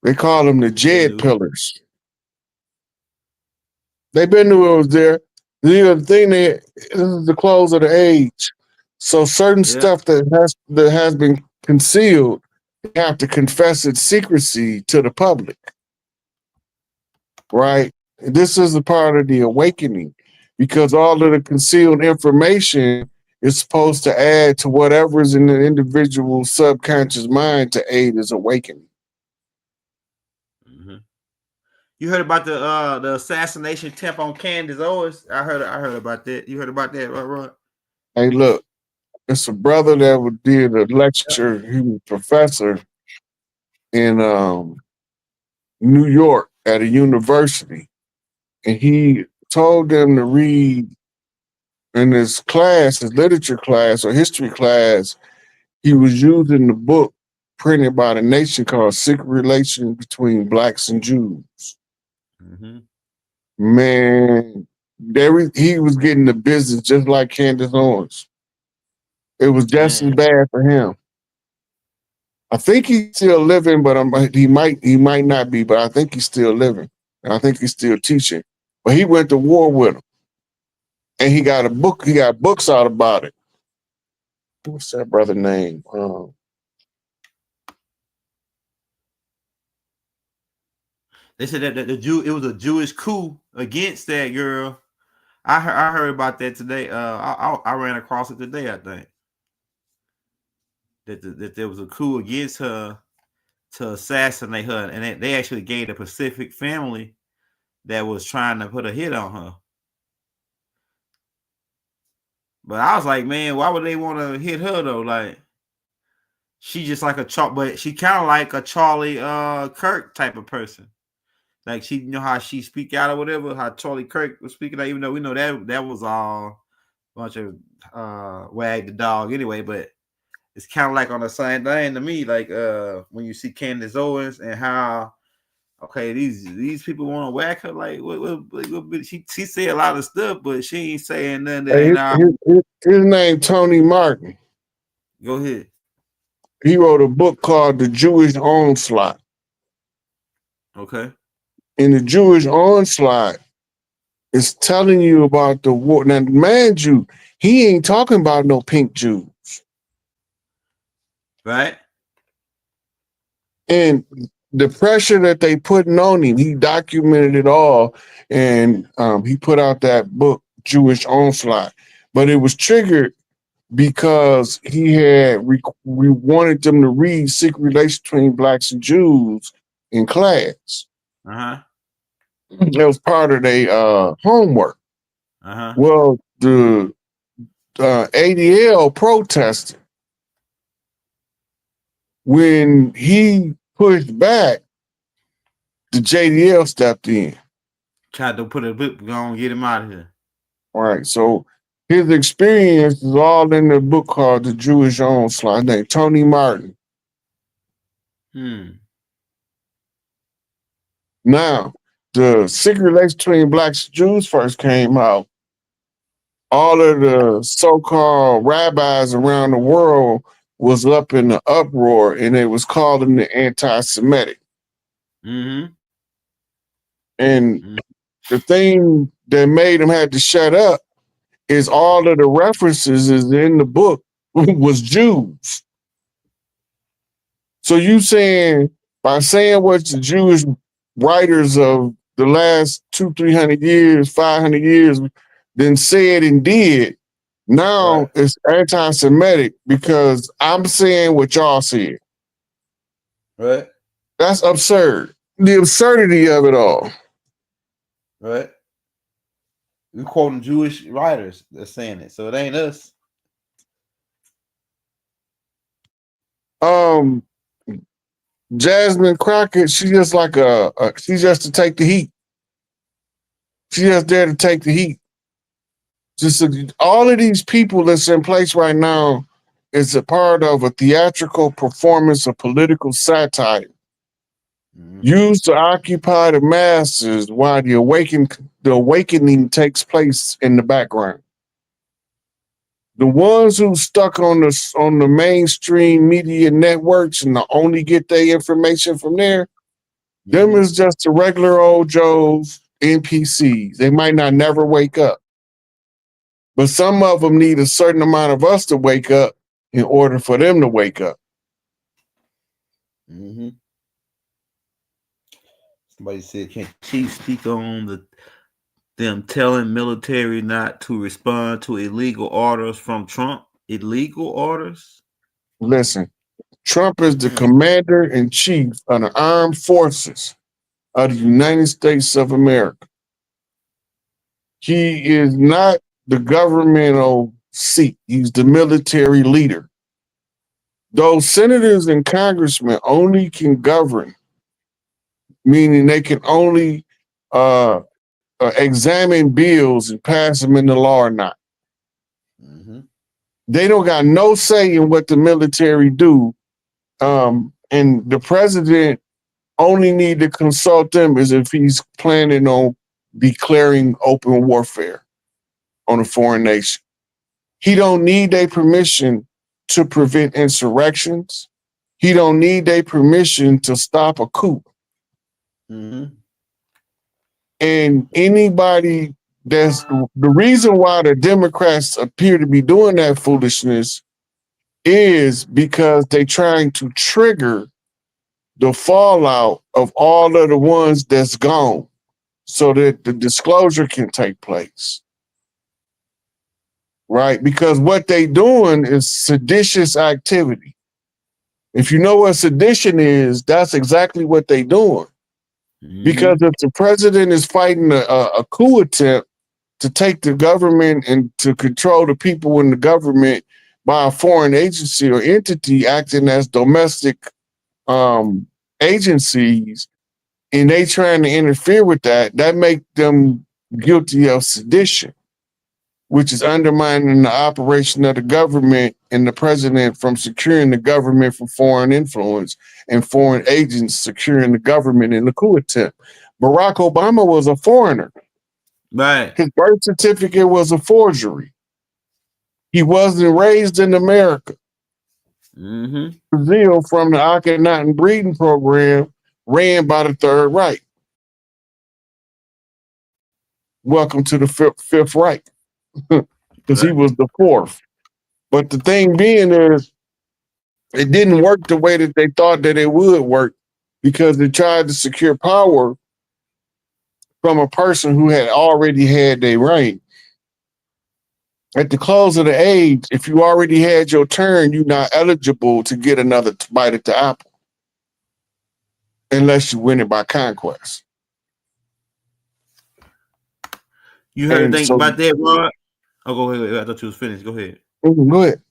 They call them the Jed pillars. They've been knew it was there. The thing this is the close of the age. So certain stuff that has been concealed, they have to confess its secrecy to the public. Right? This is a part of the awakening because all of the concealed information is supposed to add to whatever's in the individual's subconscious mind to aid his awakening. Mm-hmm. You heard about the assassination attempt on Candace Owens? I heard about that. You heard about that, right, Rod? Hey, look, it's a brother that did a lecture. He was a professor in New York at a university, and he told them to read in his class, his literature class or history class. He was using the book printed by the nation called Secret Relations Between Blacks and Jews. Mm-hmm. Man, he was getting the business just like Candace Owens. It was just as bad for him. I think he's still living, but he might not be, but I think he's still living. And I think he's still teaching. But he went to war with him. And he got books out about it. What's that brother name? They said that it was a Jewish coup against that girl. I heard about that today. I ran across it today. I think that there was a coup against her to assassinate her, and they actually gave the Pacific family that was trying to put a hit on her. But I was like, man, why would they want to hit her though? Like, she just like but she kind of like a Charlie Kirk type of person. Like, she, you know how she speak out or whatever, how Charlie Kirk was speaking out, even though we know that was all a bunch of wag the dog anyway, but it's kind of like on the same thing to me, like when you see Candace Owens and how these people want to whack her, like what she said a lot of stuff, but she ain't saying nothing that ain't his name Tony Martin. Go ahead. He wrote a book called The Jewish Onslaught. Okay. In The Jewish Onslaught, it's telling you about the war. Now, mind you, he ain't talking about no pink Jews. Right. And the pressure that they putting on him, he documented it all, and he put out that book, Jewish Onslaught. But it was triggered because we wanted them to read Secret Relations Between Blacks and Jews in class. Uh-huh. That was part of their homework. Uh-huh. Well, the ADL protested. When he pushed back, the JDL stepped in. Tried to put a book on, get him out of here. All right, so his experience is all in the book called The Jewish Onslaught. His name Tony Martin. Now, the Secret Relations Between Blacks and Jews first came out. All of the so-called rabbis around the world was up in the uproar, and it was calling it anti-Semitic. Mm-hmm. And the thing that made them have to shut up is all of the references is in the book was Jews. So you saying, by saying what the Jewish writers of the last 200-300 years, 500 years then said and did, now it's anti-Semitic because I'm saying what y'all said. Right. That's absurd. The absurdity of it all. Right. We're quoting Jewish writers that's saying it, so it ain't us. Jasmine Crockett, she's just like she's just to take the heat. She's just there to take the heat. Just all of these people that's in place right now is a part of a theatrical performance of political satire used to occupy the masses while the awakening takes place in the background. The ones who stuck on the mainstream media networks and only get their information from there, them is just the regular old Joes, NPCs. They might not never wake up. But some of them need a certain amount of us to wake up in order for them to wake up. Mm-hmm. Somebody said, can Chief speak on them telling military not to respond to illegal orders from Trump? Illegal orders? Listen, Trump is the commander-in-chief of the armed forces of the United States of America. He is not the governmental seat. He's the military leader. Those senators and congressmen only can govern, meaning they can only examine bills and pass them into law or not. They don't got no say in what the military do. And the president only need to consult them as if he's planning on declaring open warfare on a foreign nation. He don't need their permission to prevent insurrections. He don't need their permission to stop a coup. Mm-hmm. And anybody that's the reason why the Democrats appear to be doing that foolishness is because they're trying to trigger the fallout of all of the ones that's gone so that the disclosure can take place. Right? Because what they doing is seditious activity. If you know what sedition is, that's exactly what they doing. Because if the president is fighting a coup attempt to take the government and to control the people in the government by a foreign agency or entity acting as domestic agencies, and they trying to interfere with that, that make them guilty of sedition, which is undermining the operation of the government and the president from securing the government from foreign influence and foreign agents securing the government in the coup attempt. Barack Obama was a foreigner. Right. His birth certificate was a forgery. He wasn't raised in America. Brazil from the Akhenaten breeding program ran by the Third Reich. Welcome to the Fifth Reich. Because he was the fourth. But the thing being is, it didn't work the way that they thought that it would work because they tried to secure power from a person who had already had their reign. At the close of the age, if you already had your turn, you're not eligible to get another bite at the apple unless you win it by conquest. You heard anything so, about that, Rod? Oh, go ahead. I thought you was finished. Go ahead. Go ahead.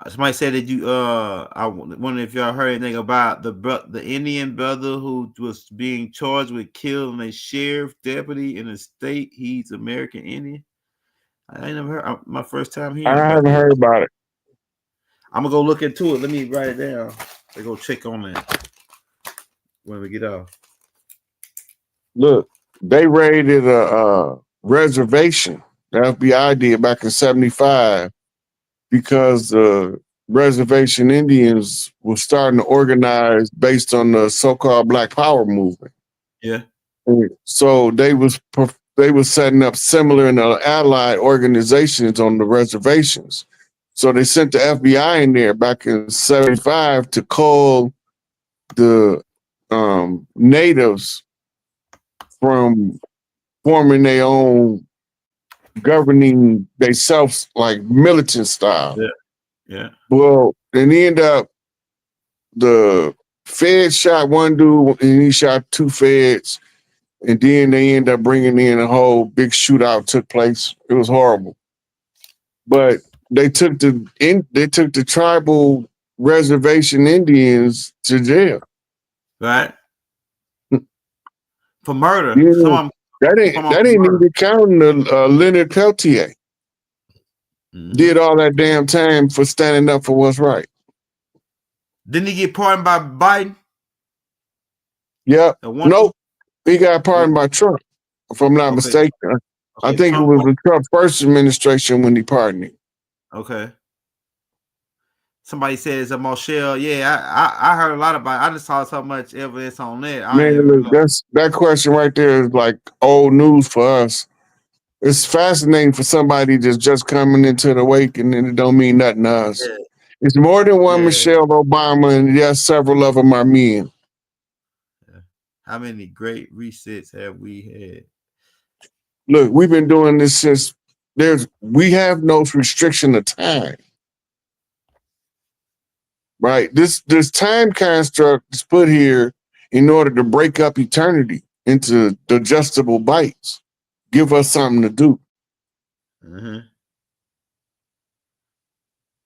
Somebody said that you. I wonder if y'all heard anything about the Indian brother who was being charged with killing a sheriff deputy in a state. He's American Indian. I ain't never heard. My first time hearing. I haven't heard about it. I'm gonna go look into it. Let me write it down. I go check on that when we get off. Look, they raided a reservation. The FBI did back in '75 because the reservation Indians were starting to organize based on the so-called Black Power movement. Yeah. So they was setting up similar and allied organizations on the reservations. So they sent the FBI in there back in '75 to call the natives from forming their own governing themselves like militant style. Yeah. Yeah. Well, in the end up, the feds shot one dude and he shot two feds. And then they end up bringing in a whole big shootout took place. It was horrible. But they took the tribal reservation Indians to jail. Right. For murder. Yeah, that ain't even counting the Leonard Peltier. Did all that damn time for standing up for what's right. Didn't he get pardoned by Biden? Yep. Nope. He got pardoned by Trump, if I'm not mistaken. I think Trump, it was the Trump first administration when he pardoned him. Okay. Somebody says a Moshel. Yeah, I heard a lot about it. I just saw so much evidence on that. Man, look, that question right there is like old news for us. It's fascinating for somebody that's just coming into the wake and it don't mean nothing to us. Yeah. It's more than one Michelle Obama, and yes, several of them are men. Yeah. How many great resets have we had? Look, we've been doing this since we have no restriction of time. Right? This time construct is put here in order to break up eternity into digestible bites. Give us something to do.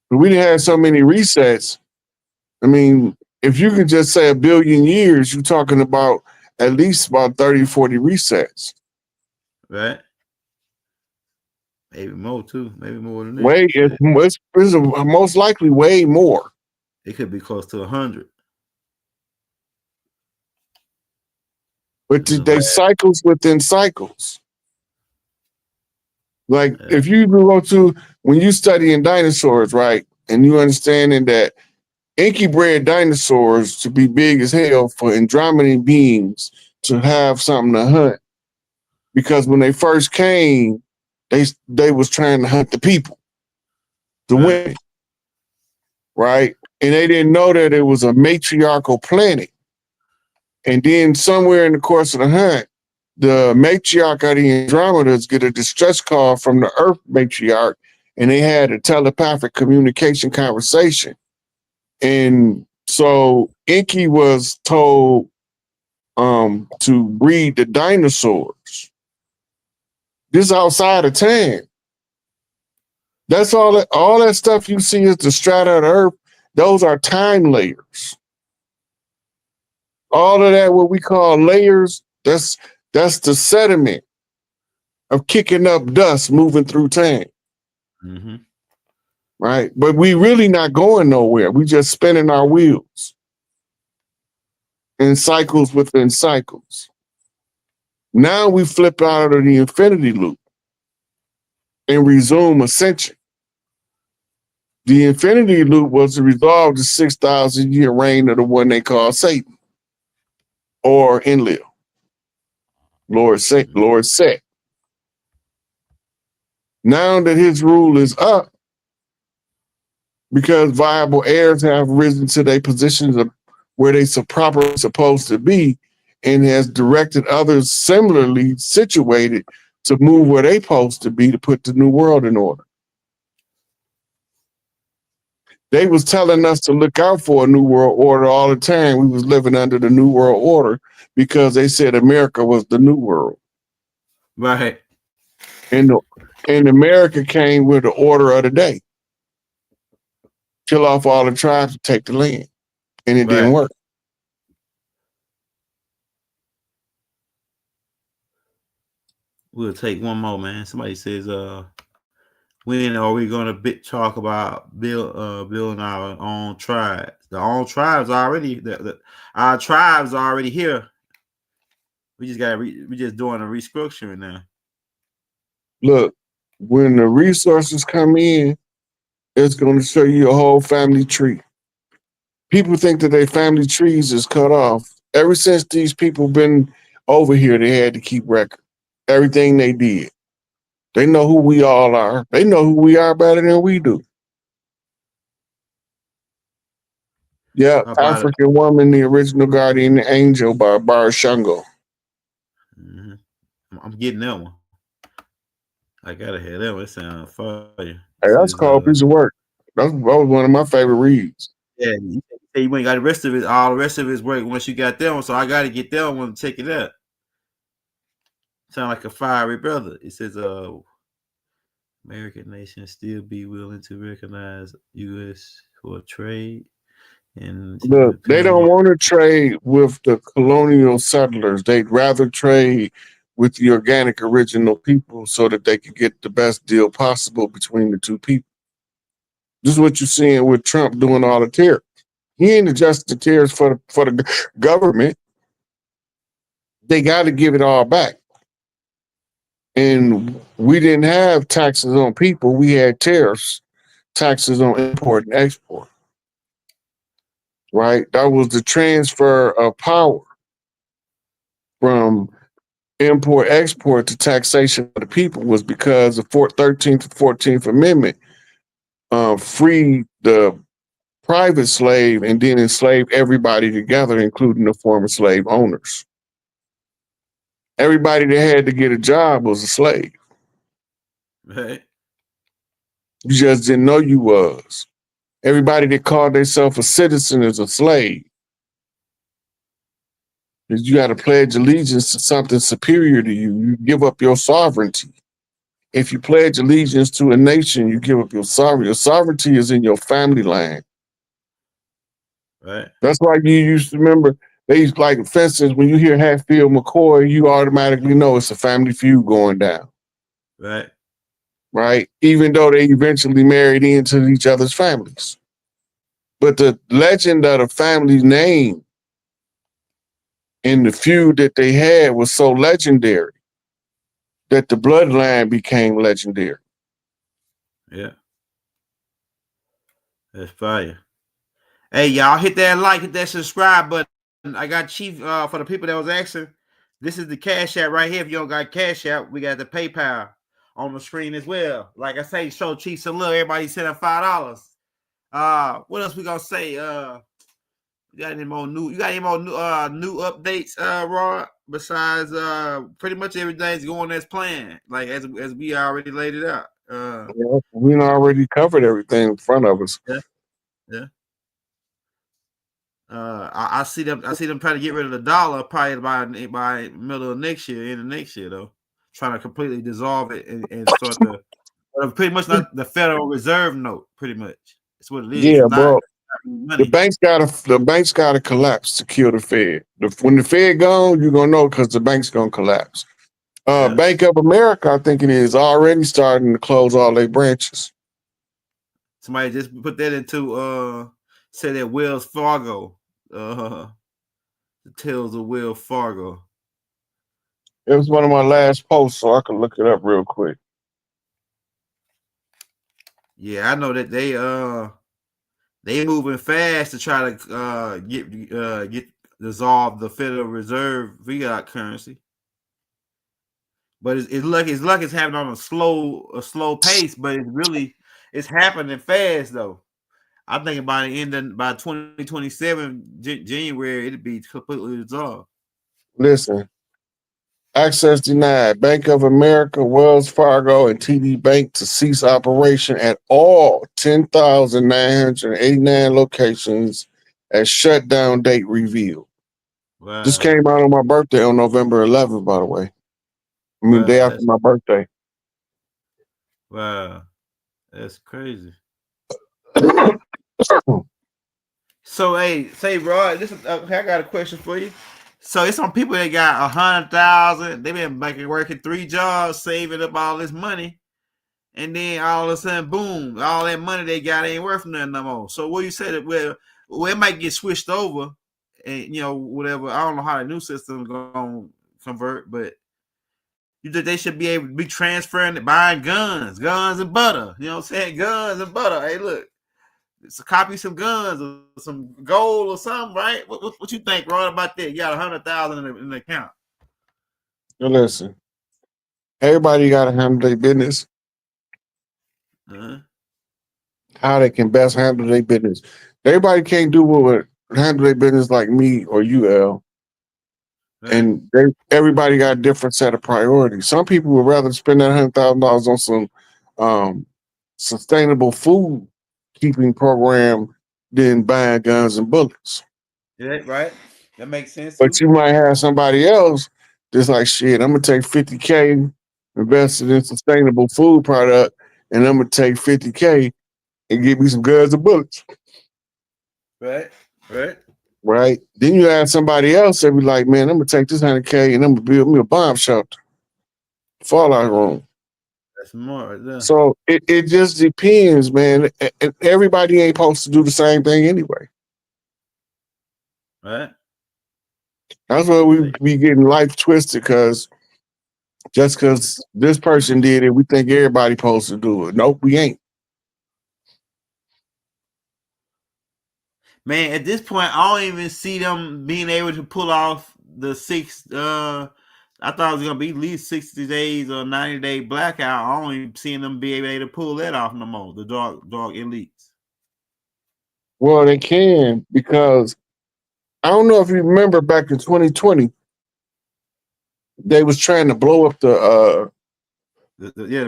But we didn't have so many resets. I mean, if you can just say 1 billion years, you're talking about at least about 30, 40 resets. Right. Maybe more too. Maybe more than that. It's most likely way more. It could be close to 100. But they cycles within cycles. Like if you go to when you studying dinosaurs, right, and you understanding that Inky bred dinosaurs to be big as hell for Andromedan beings to have something to hunt, because when they first came, they was trying to hunt the people, the women, right, and they didn't know that it was a matriarchal planet. And then somewhere in the course of the hunt, the matriarch of the Andromedas get a distress call from the Earth matriarch, and they had a telepathic communication conversation. And so Inky was told to breed the dinosaurs. This is outside of time. That's all that stuff you see is the strata of the Earth. Those are time layers. All of that, what we call layers, that's the sediment of kicking up dust moving through time. Mm-hmm. Right? But we really not going nowhere. We just spinning our wheels in cycles within cycles. Now we flip out of the infinity loop and resume ascension. The infinity loop was the result of the 6,000 year reign of the one they call Satan or Enlil, Lord Set. Now that his rule is up, because viable heirs have risen to their positions of where they properly supposed to be, and has directed others similarly situated to move where they supposed to be to put the new world in order. They was telling us to look out for a new world order all the time. We was living under the new world order because they said America was the new world. Right. And America came with the order of the day. Kill off all the tribes to take the land. And it didn't work. We'll take one more, man. Somebody says, when are we gonna talk about building our own tribes? The own tribes already, our tribes are already here. We just got we just doing a restructuring now. Look, when the resources come in, it's going to show you a whole family tree. People think that their family trees is cut off. Ever since these people been over here, they had to keep record. Everything they did. They know who we all are. They know who we are better than we do. Yeah, African Woman, the Original Guardian Angel by Bar Shango. Mm-hmm. I'm getting that one. I gotta hear that one. It sounds fire. Hey, that's called a piece of work. That was one of my favorite reads. Yeah, you ain't got the rest of it, all the rest of his work once you got that one. So I gotta get that one to check it out. Sound like a fiery brother. It says, American nations still be willing to recognize U.S. for trade. And look, they don't want to trade with the colonial settlers. They'd rather trade with the organic original people so that they could get the best deal possible between the two people. This is what you're seeing with Trump doing all the tariffs. He ain't adjusting the tariffs for the government. They got to give it all back. And we didn't have taxes on people. We had tariffs, taxes on import and export. Right? That was the transfer of power from import-export to taxation of the people, was because the 13th and 14th Amendment freed the private slave and then enslaved everybody together, including the former slave owners. Everybody that had to get a job was a slave. Right. You just didn't know you was. Everybody that called themselves a citizen is a slave. You got to pledge allegiance to something superior to you. You give up your sovereignty. If you pledge allegiance to a nation, you give up your sovereignty. Your sovereignty is in your family line. Right. That's why you used to remember, they used, like, for instance, when you hear Hatfield McCoy, you automatically know it's a family feud going down. Right. Right? Even though they eventually married into each other's families. But the legend of the family's name and the feud that they had was so legendary that the bloodline became legendary. Yeah. That's fire. Hey, y'all, hit that like, hit that subscribe button. I got Chief for the people that was asking. This is the Cash App right here. If you don't got Cash App, we got the PayPal on the screen as well. Like I say, show Chief some love. Everybody send up $5. What else we gonna say? You got any more new new updates, Rod? Besides pretty much everything's going as planned, like as we already laid it out. We already covered everything in front of us. Yeah. Yeah. I see them trying to get rid of the dollar probably by middle of next year, end of next year though. Trying to completely dissolve it and start the pretty much not the Federal Reserve note, pretty much. That's what it is. Yeah, not the banks gotta collapse to kill the Fed. When the Fed gone, you're gonna know because the bank's gonna collapse. Bank of America, I think it is already starting to close all their branches. Somebody just put that into said that Wells Fargo. The Tales of Wells Fargo. It was one of my last posts, so I can look it up real quick. Yeah, I know that they moving fast to try to get dissolve the Federal Reserve fiat currency. But it's like it's happening on a slow pace, but it's happening fast though. I think by 2027 January it'll be completely dissolved. Listen, access denied. Bank of America, Wells Fargo, and TD Bank to cease operation at all 10,989 locations as shutdown date revealed. Wow. This came out on my birthday on November 11th, by the way. I mean, day after my birthday. Wow. That's crazy. So, hey, say, Rod, I got a question for you. So, it's some people that got 100,000. They've been working 3 jobs, saving up all this money, and then all of a sudden, boom, all that money they got ain't worth nothing no more. So, what you said that well, it might get switched over, and whatever. I don't know how the new system is gonna convert, but you think they should be able to be transferring, buying guns and butter. You know what I'm saying? Guns and butter. Hey, look. So copy some guns or some gold or something, right? What you think, Ron, about that? You got 100,000 in the account. Now listen, everybody got to handle their business. How they can best handle their business. Everybody can't handle their business like me or you, L. Right. And everybody got a different set of priorities. Some people would rather spend that $100,000 on some sustainable food keeping program than buying guns and bullets. Yeah, right. That makes sense. But you might have somebody else that's like, shit, I'm gonna take $50K invested in sustainable food product, and I'm gonna take $50K and get me some guns and bullets. Right. Then you have somebody else that be like, man, I'm gonna take this $100K and I'm gonna build me a bomb shelter, fallout room. That's more. Yeah. So it just depends, man. And everybody ain't supposed to do the same thing anyway. Right. That's why we be getting life twisted just because this person did it, we think everybody supposed to do it. Nope, we ain't. Man, at this point, I don't even see them being able to pull off the 6. I thought it was gonna be at least 60 days or 90-day blackout. I don't even see them be able to pull that off no more. The dog elites. Well, they can, because I don't know if you remember back in 2020, they was trying to blow up the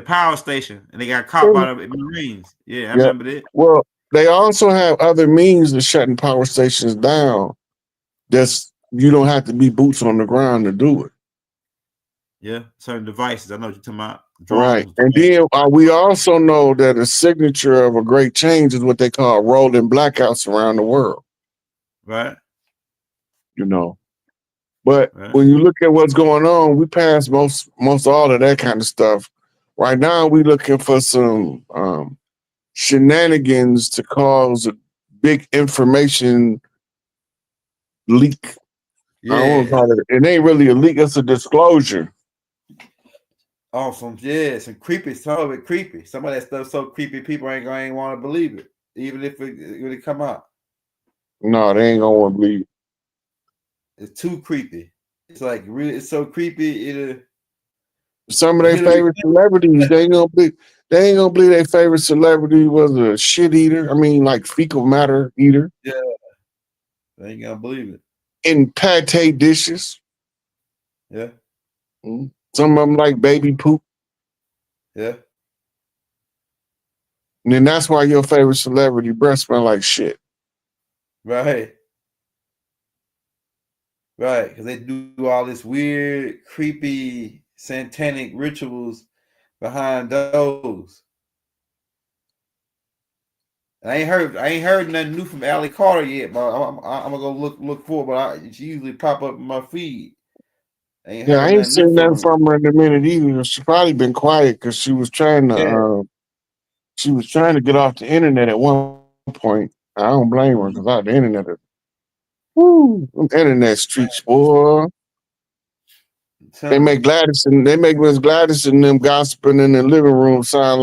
power station, and they got caught by the Marines. Yeah, I remember that. Well, they also have other means of shutting power stations down. You don't have to be boots on the ground to do it. Yeah, certain devices. I know what you're talking about. Drones. Right. And then we also know that a signature of a great change is what they call rolling blackouts around the world. Right. But when you look at what's going on, we passed most all of that kind of stuff. Right now, we're looking for some shenanigans to cause a big information leak. Yeah. I don't want to call it. It ain't really a leak; it's a disclosure. Oh, some creepy, some of it creepy. Some of that stuff so creepy, people ain't want to believe it, even if it come out. No, they ain't gonna want to believe it. It's too creepy. It's like really, it's so creepy. Some of their favorite celebrities, they ain't gonna believe their favorite celebrity was a shit eater. I mean, like fecal matter eater. Yeah, they ain't gonna believe it. In pate dishes. Yeah. Some of them like baby poop. Yeah. And then that's why your favorite celebrity breath smell like shit. Right. Right, because they do all this weird, creepy, satanic rituals behind those. I ain't heard nothing new from Allie Carter yet, but I'm gonna go look for it, but she usually pop up in my feed. I ain't seen nothing from her in a minute either. She's probably been quiet because she was trying to get off the internet at one point. I don't blame her because the internet is internet streets, boy. They make Miss Gladys and them gossiping in the living room sound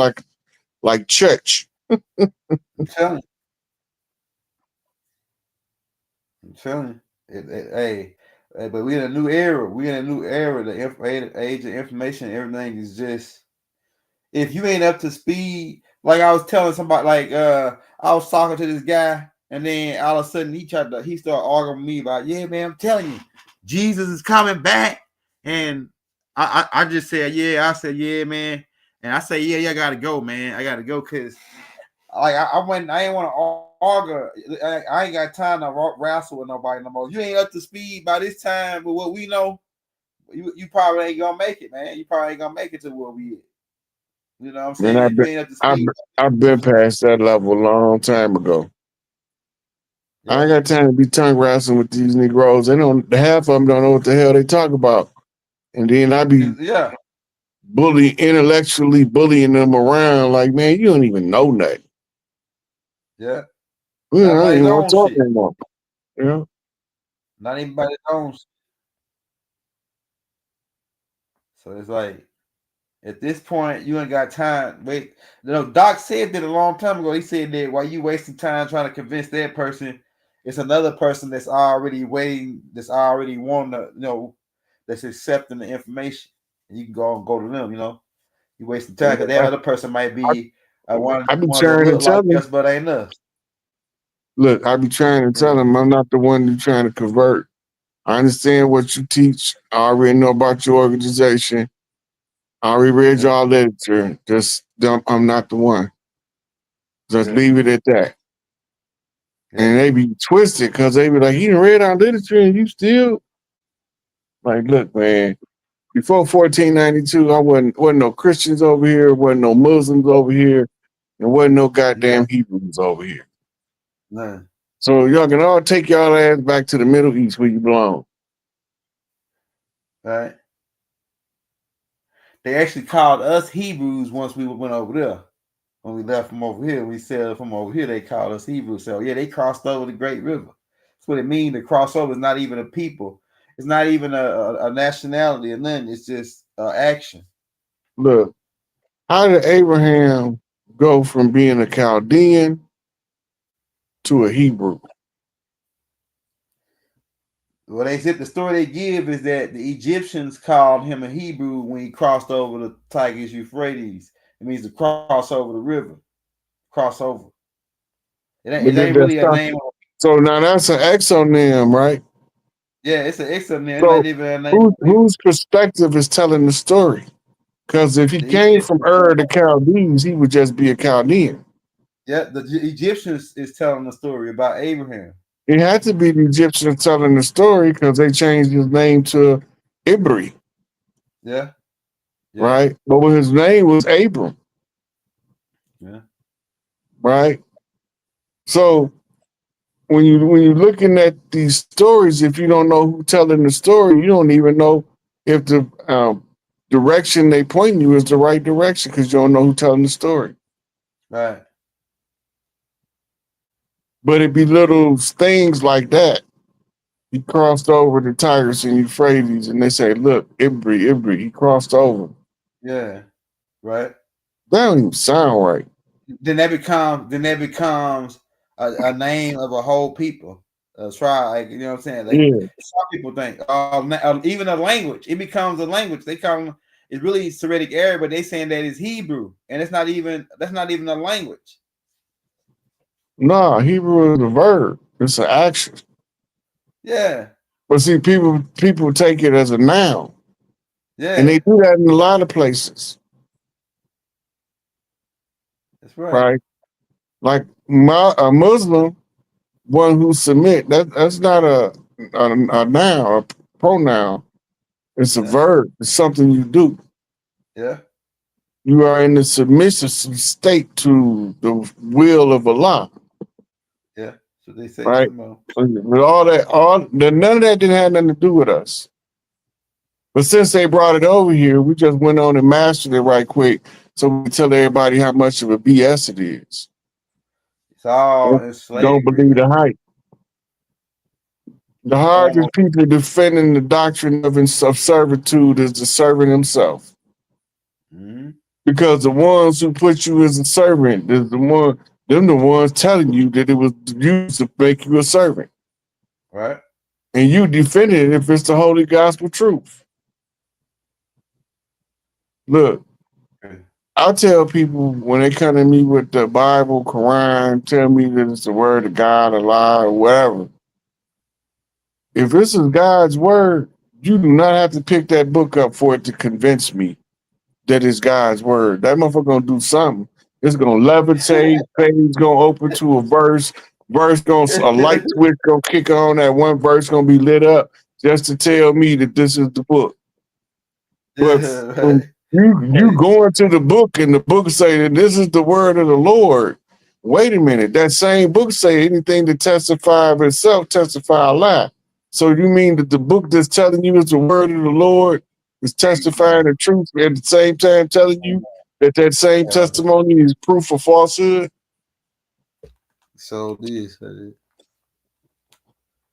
like church. I'm telling you. Hey, but we're in a new era. The age of information, everything is just. If you ain't up to speed, like I was telling somebody, like I was talking to this guy, and then all of a sudden he started arguing with me about, yeah, man, I'm telling you, Jesus is coming back, and I just said, yeah, man, and I say, yeah, I gotta go, man, I gotta go, cause like I ain't want to argue. I ain't got time to wrestle with nobody no more. You ain't up to speed by this time with what we know. You probably ain't gonna make it, man. You probably ain't gonna make it to where we at. You know what I'm saying? Man, I've been past that level a long time ago. Yeah. I ain't got time to be tongue wrestling with these Negroes. Half of them don't know what the hell they talk about. And then I be intellectually bullying them around like, man, you don't even know nothing. Yeah. I don't even want to talk anymore. Yeah. Not even by their own shit. So it's like, at this point, you ain't got time. Wait, Doc said that a long time ago. He said that while you wasting time trying to convince that person, it's another person that's already waiting, that's already wanting to, that's accepting the information. And you can go to them, You wasting time because that other person might be one that look like us, but ain't us. Look, I be trying to tell them I'm not the one you're trying to convert. I understand what you teach. I already know about your organization. I already read y'all literature. I'm not the one. Just leave it at that. Yeah. And they be twisted because they be like, you done read our literature and you still like, look, man, before 1492, I wasn't no Christians over here, wasn't no Muslims over here, and wasn't no goddamn Hebrews over here. Nah. So y'all can all take y'all ass back to the Middle East where you belong. Right. They actually called us Hebrews once we went over there. When we left from over here, we sailed from over here, they called us Hebrews. So yeah, they crossed over the Great River. That's what it means. The crossover is not even a people. It's not even a nationality or nothing. It's just action. Look, how did Abraham go from being a Chaldean to a Hebrew? Well, the story they give is that the Egyptians called him a Hebrew when he crossed over the Tigris Euphrates. It means to cross over the river. Cross over. It ain't really a name. So now that's an exonym, right? Yeah, it's an exonym. So not even a name. Whose perspective is telling the story? Because if he came from Ur to Chaldees, he would just be a Chaldean. Yeah, the Egyptians is telling the story about Abraham. It had to be the Egyptians telling the story because they changed his name to Ibri. Yeah. Right? But his name was Abram. Yeah. Right? So when you're looking at these stories, if you don't know who's telling the story, you don't even know if the direction they point you is the right direction because you don't know who's telling the story. Right. But it'd be little things like that. He crossed over the Tigris and Euphrates, and they say, look, Ibri, he crossed over. Yeah. Right. That don't even sound right. Then that becomes a name of a whole people. Try, like, you know what I'm saying? Like, Yeah. some people think, even a language, it becomes a language. They call it's really Syriac Arabic, but they saying that it's Hebrew, and that's not even a language. Nah, Hebrew is a verb. It's an action. Yeah. But see, people take it as a noun. Yeah. And they do that in a lot of places. That's right. Right? Like a Muslim, one who submit, that's not a noun, a pronoun. It's a verb. It's something you do. Yeah. You are in the submissive state to the will of Allah. Yeah. So they say, Right? With none of that didn't have nothing to do with us. But since they brought it over here, we just went on and mastered it right quick, so we can tell everybody how much of a BS it is. It's all in slavery. Don't believe the hype. The hardest people defending the doctrine of servitude is the servant himself. Mm-hmm. Because the ones who put you as a servant is the ones telling you that it was used to make you a servant. Right. And you defend it if it's the holy gospel truth. Look, I tell people when they come to me with the Bible, Quran, tell me that it's the word of God, Allah, or whatever. If this is God's word, you do not have to pick that book up for it to convince me that it's God's word. That motherfucker gonna do something. It's gonna levitate, page gonna open to a verse a light switch gonna kick on, that one verse gonna be lit up just to tell me that this is the book. But you going to the book and the book say that this is the word of the Lord. Wait a minute, that same book say anything that testify of itself testify a lie. So you mean that the book that's telling you is the word of the Lord is testifying the truth at the same time telling you that same testimony is proof of falsehood? So this.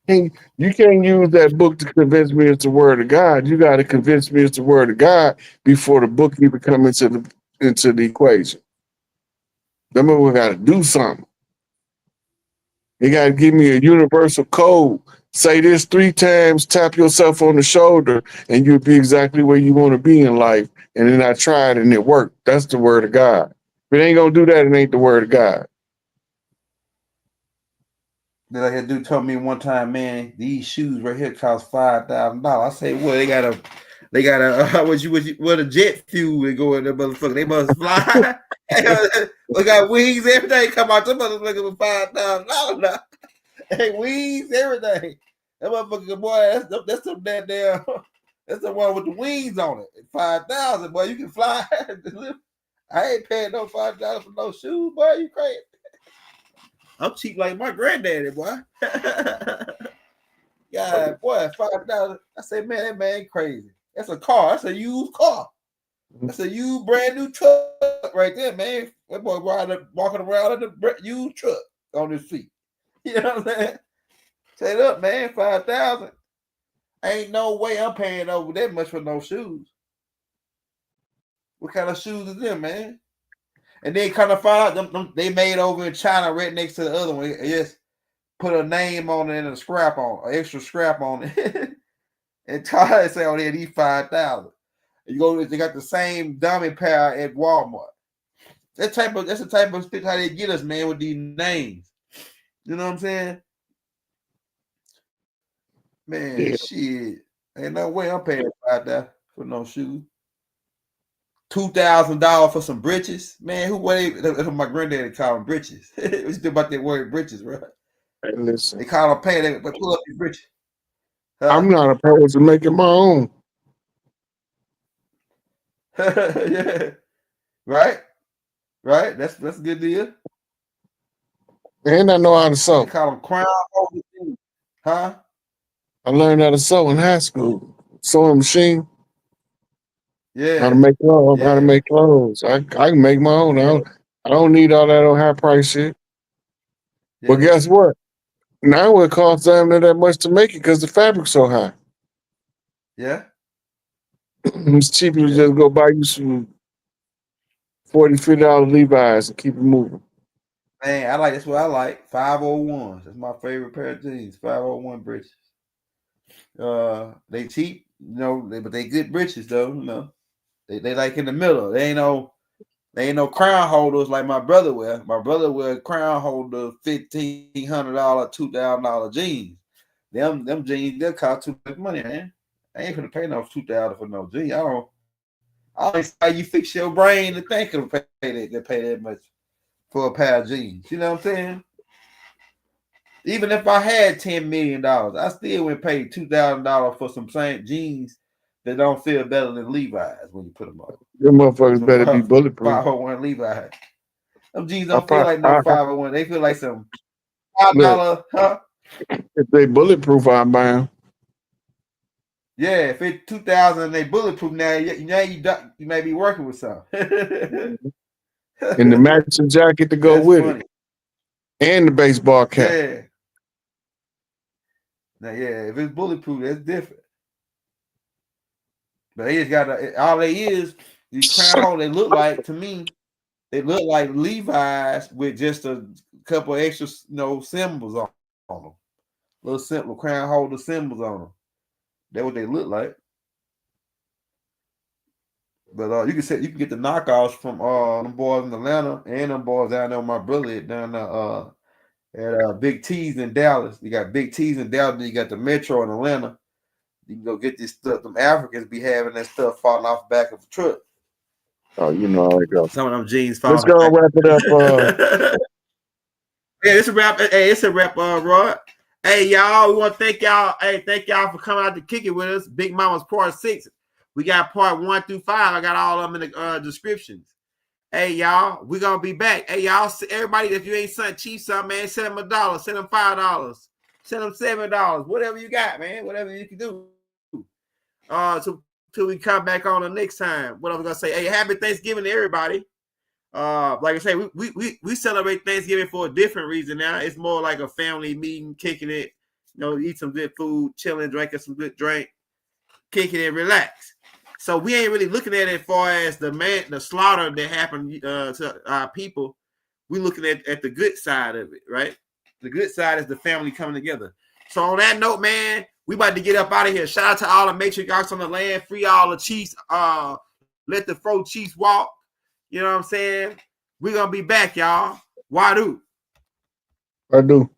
You can't use that book to convince me it's the word of God. You got to convince me it's the word of God before the book even come into the equation. That motherfucker got to do something. You got to give me a universal code. Say this 3 times, tap yourself on the shoulder, and you'll be exactly where you want to be in life. And then I tried and it worked. That's the word of God. If it ain't going to do that, it ain't the word of God. Like a dude told me one time, man, these shoes right here cost $5,000. I say, well, they got what a jet fuel to go in there, motherfucker. They must fly. We got wings, everything come out. Them motherfuckers with $5,000 now. Hey, wings, everything. That motherfucker, boy, that's some damn. That's the one with the wings on it. 5,000, boy. You can fly. I ain't paying no $5 for no shoes, boy. You crazy? I'm cheap like my granddaddy, boy. Yeah, boy, $5. I say, man, that man crazy. That's a car. That's a used car. That's a used brand new truck right there, man. That boy walking around in the used truck on his feet. You know what I'm saying? Say it up, man. 5,000. Ain't no way I'm paying over that much for no shoes. What kind of shoes is them, man? And then kind of find out them they made over in China right next to the other one. It just put a name on it and a scrap on, an extra scrap on it. And Ty say, "Oh, these 5,000." You go, they got the same dummy pair at Walmart. That's the type of shit how they get us, man, with these names. You know what I'm saying? Man, Yeah. shit. Ain't no way I'm paying $5 for no shoes. $2,000 for some britches. Man, that's what my granddaddy called them britches. We still about that word britches, right? Hey, listen. They call them pay, they pull up these britches. I'm not opposed to making my own. Yeah. Right? Right? That's a good deal. And I know how to sew. They call them crown over. Huh? I learned how to sew in high school. Sewing machine. Yeah. How to make clothes. How to make clothes. I can make my own. I don't need all that on high price shit. Yeah. But guess what? Now it costs damn near that much to make it because the fabric's so high. Yeah. It's cheaper to just go buy you some $40, $50 Levi's and keep it moving. Man, that's what I like. 501s. That's my favorite pair of jeans. 501 britches. They cheap, but they good britches though. They like in the middle. They ain't no crown holders like my brother wear. My brother wear crown holder $1,500, $2,000 jeans. Them jeans they'll cost too much money, man. I ain't gonna pay no $2,000 for no jeans. I don't see how you fix your brain to think of pay that much for a pair of jeans. You know what I'm saying? Even if I had $10 million, I still would pay $2,000 for some same jeans that don't feel better than Levi's when you put them on. Them motherfuckers better be bulletproof. 501 Levi's. Them jeans don't feel like no 501. They feel like some $5, huh? If they bulletproof, I buy them. Yeah, if it's 2,000 and they bulletproof, now you may be working with some. And the matching jacket to go with it. And the baseball cap. Yeah. Now, if it's bulletproof, that's different. But they just got all they is these crown holders. They look like, to me, they look like Levi's with just a couple extra, symbols on them. Little simple crown holder symbols on them. That's what they look like. But you can get the knockoffs from them boys in Atlanta and them boys down there. My brother down there at Big T's in Dallas. You got Big T's in Dallas. You got the Metro in Atlanta. You can go get this stuff. Them Africans be having that stuff falling off the back of the truck. Oh, you know how it goes. Some of them jeans falling. Let's go wrap it up. Yeah, it's a wrap. Hey, it's a wrap, Rod. Hey, y'all, we want to thank y'all. Hey, thank y'all for coming out to kick it with us. Big Mama's part 6. We got part 1 through 5. I got all of them in the descriptions. Hey, y'all, we're going to be back. Hey, y'all, everybody, if you ain't sent Chief something, man, send them $1, send them $5, send them $7, whatever you got, man, whatever you can do. Till we come back on the next time. What I was going to say, hey, happy Thanksgiving to everybody. Like I say, we celebrate Thanksgiving for a different reason now. It's more like a family meeting, kicking it, eat some good food, chilling, drinking some good drink, kicking it, relax. So we ain't really looking at it as far as the slaughter that happened to our people. We're looking at the good side of it, right? The good side is the family coming together. So on that note, man, we about to get up out of here. Shout out to all the matriarchs on the land, free all the chiefs, let the fro chiefs walk. You know what I'm saying? We're going to be back, y'all. Why do? I do.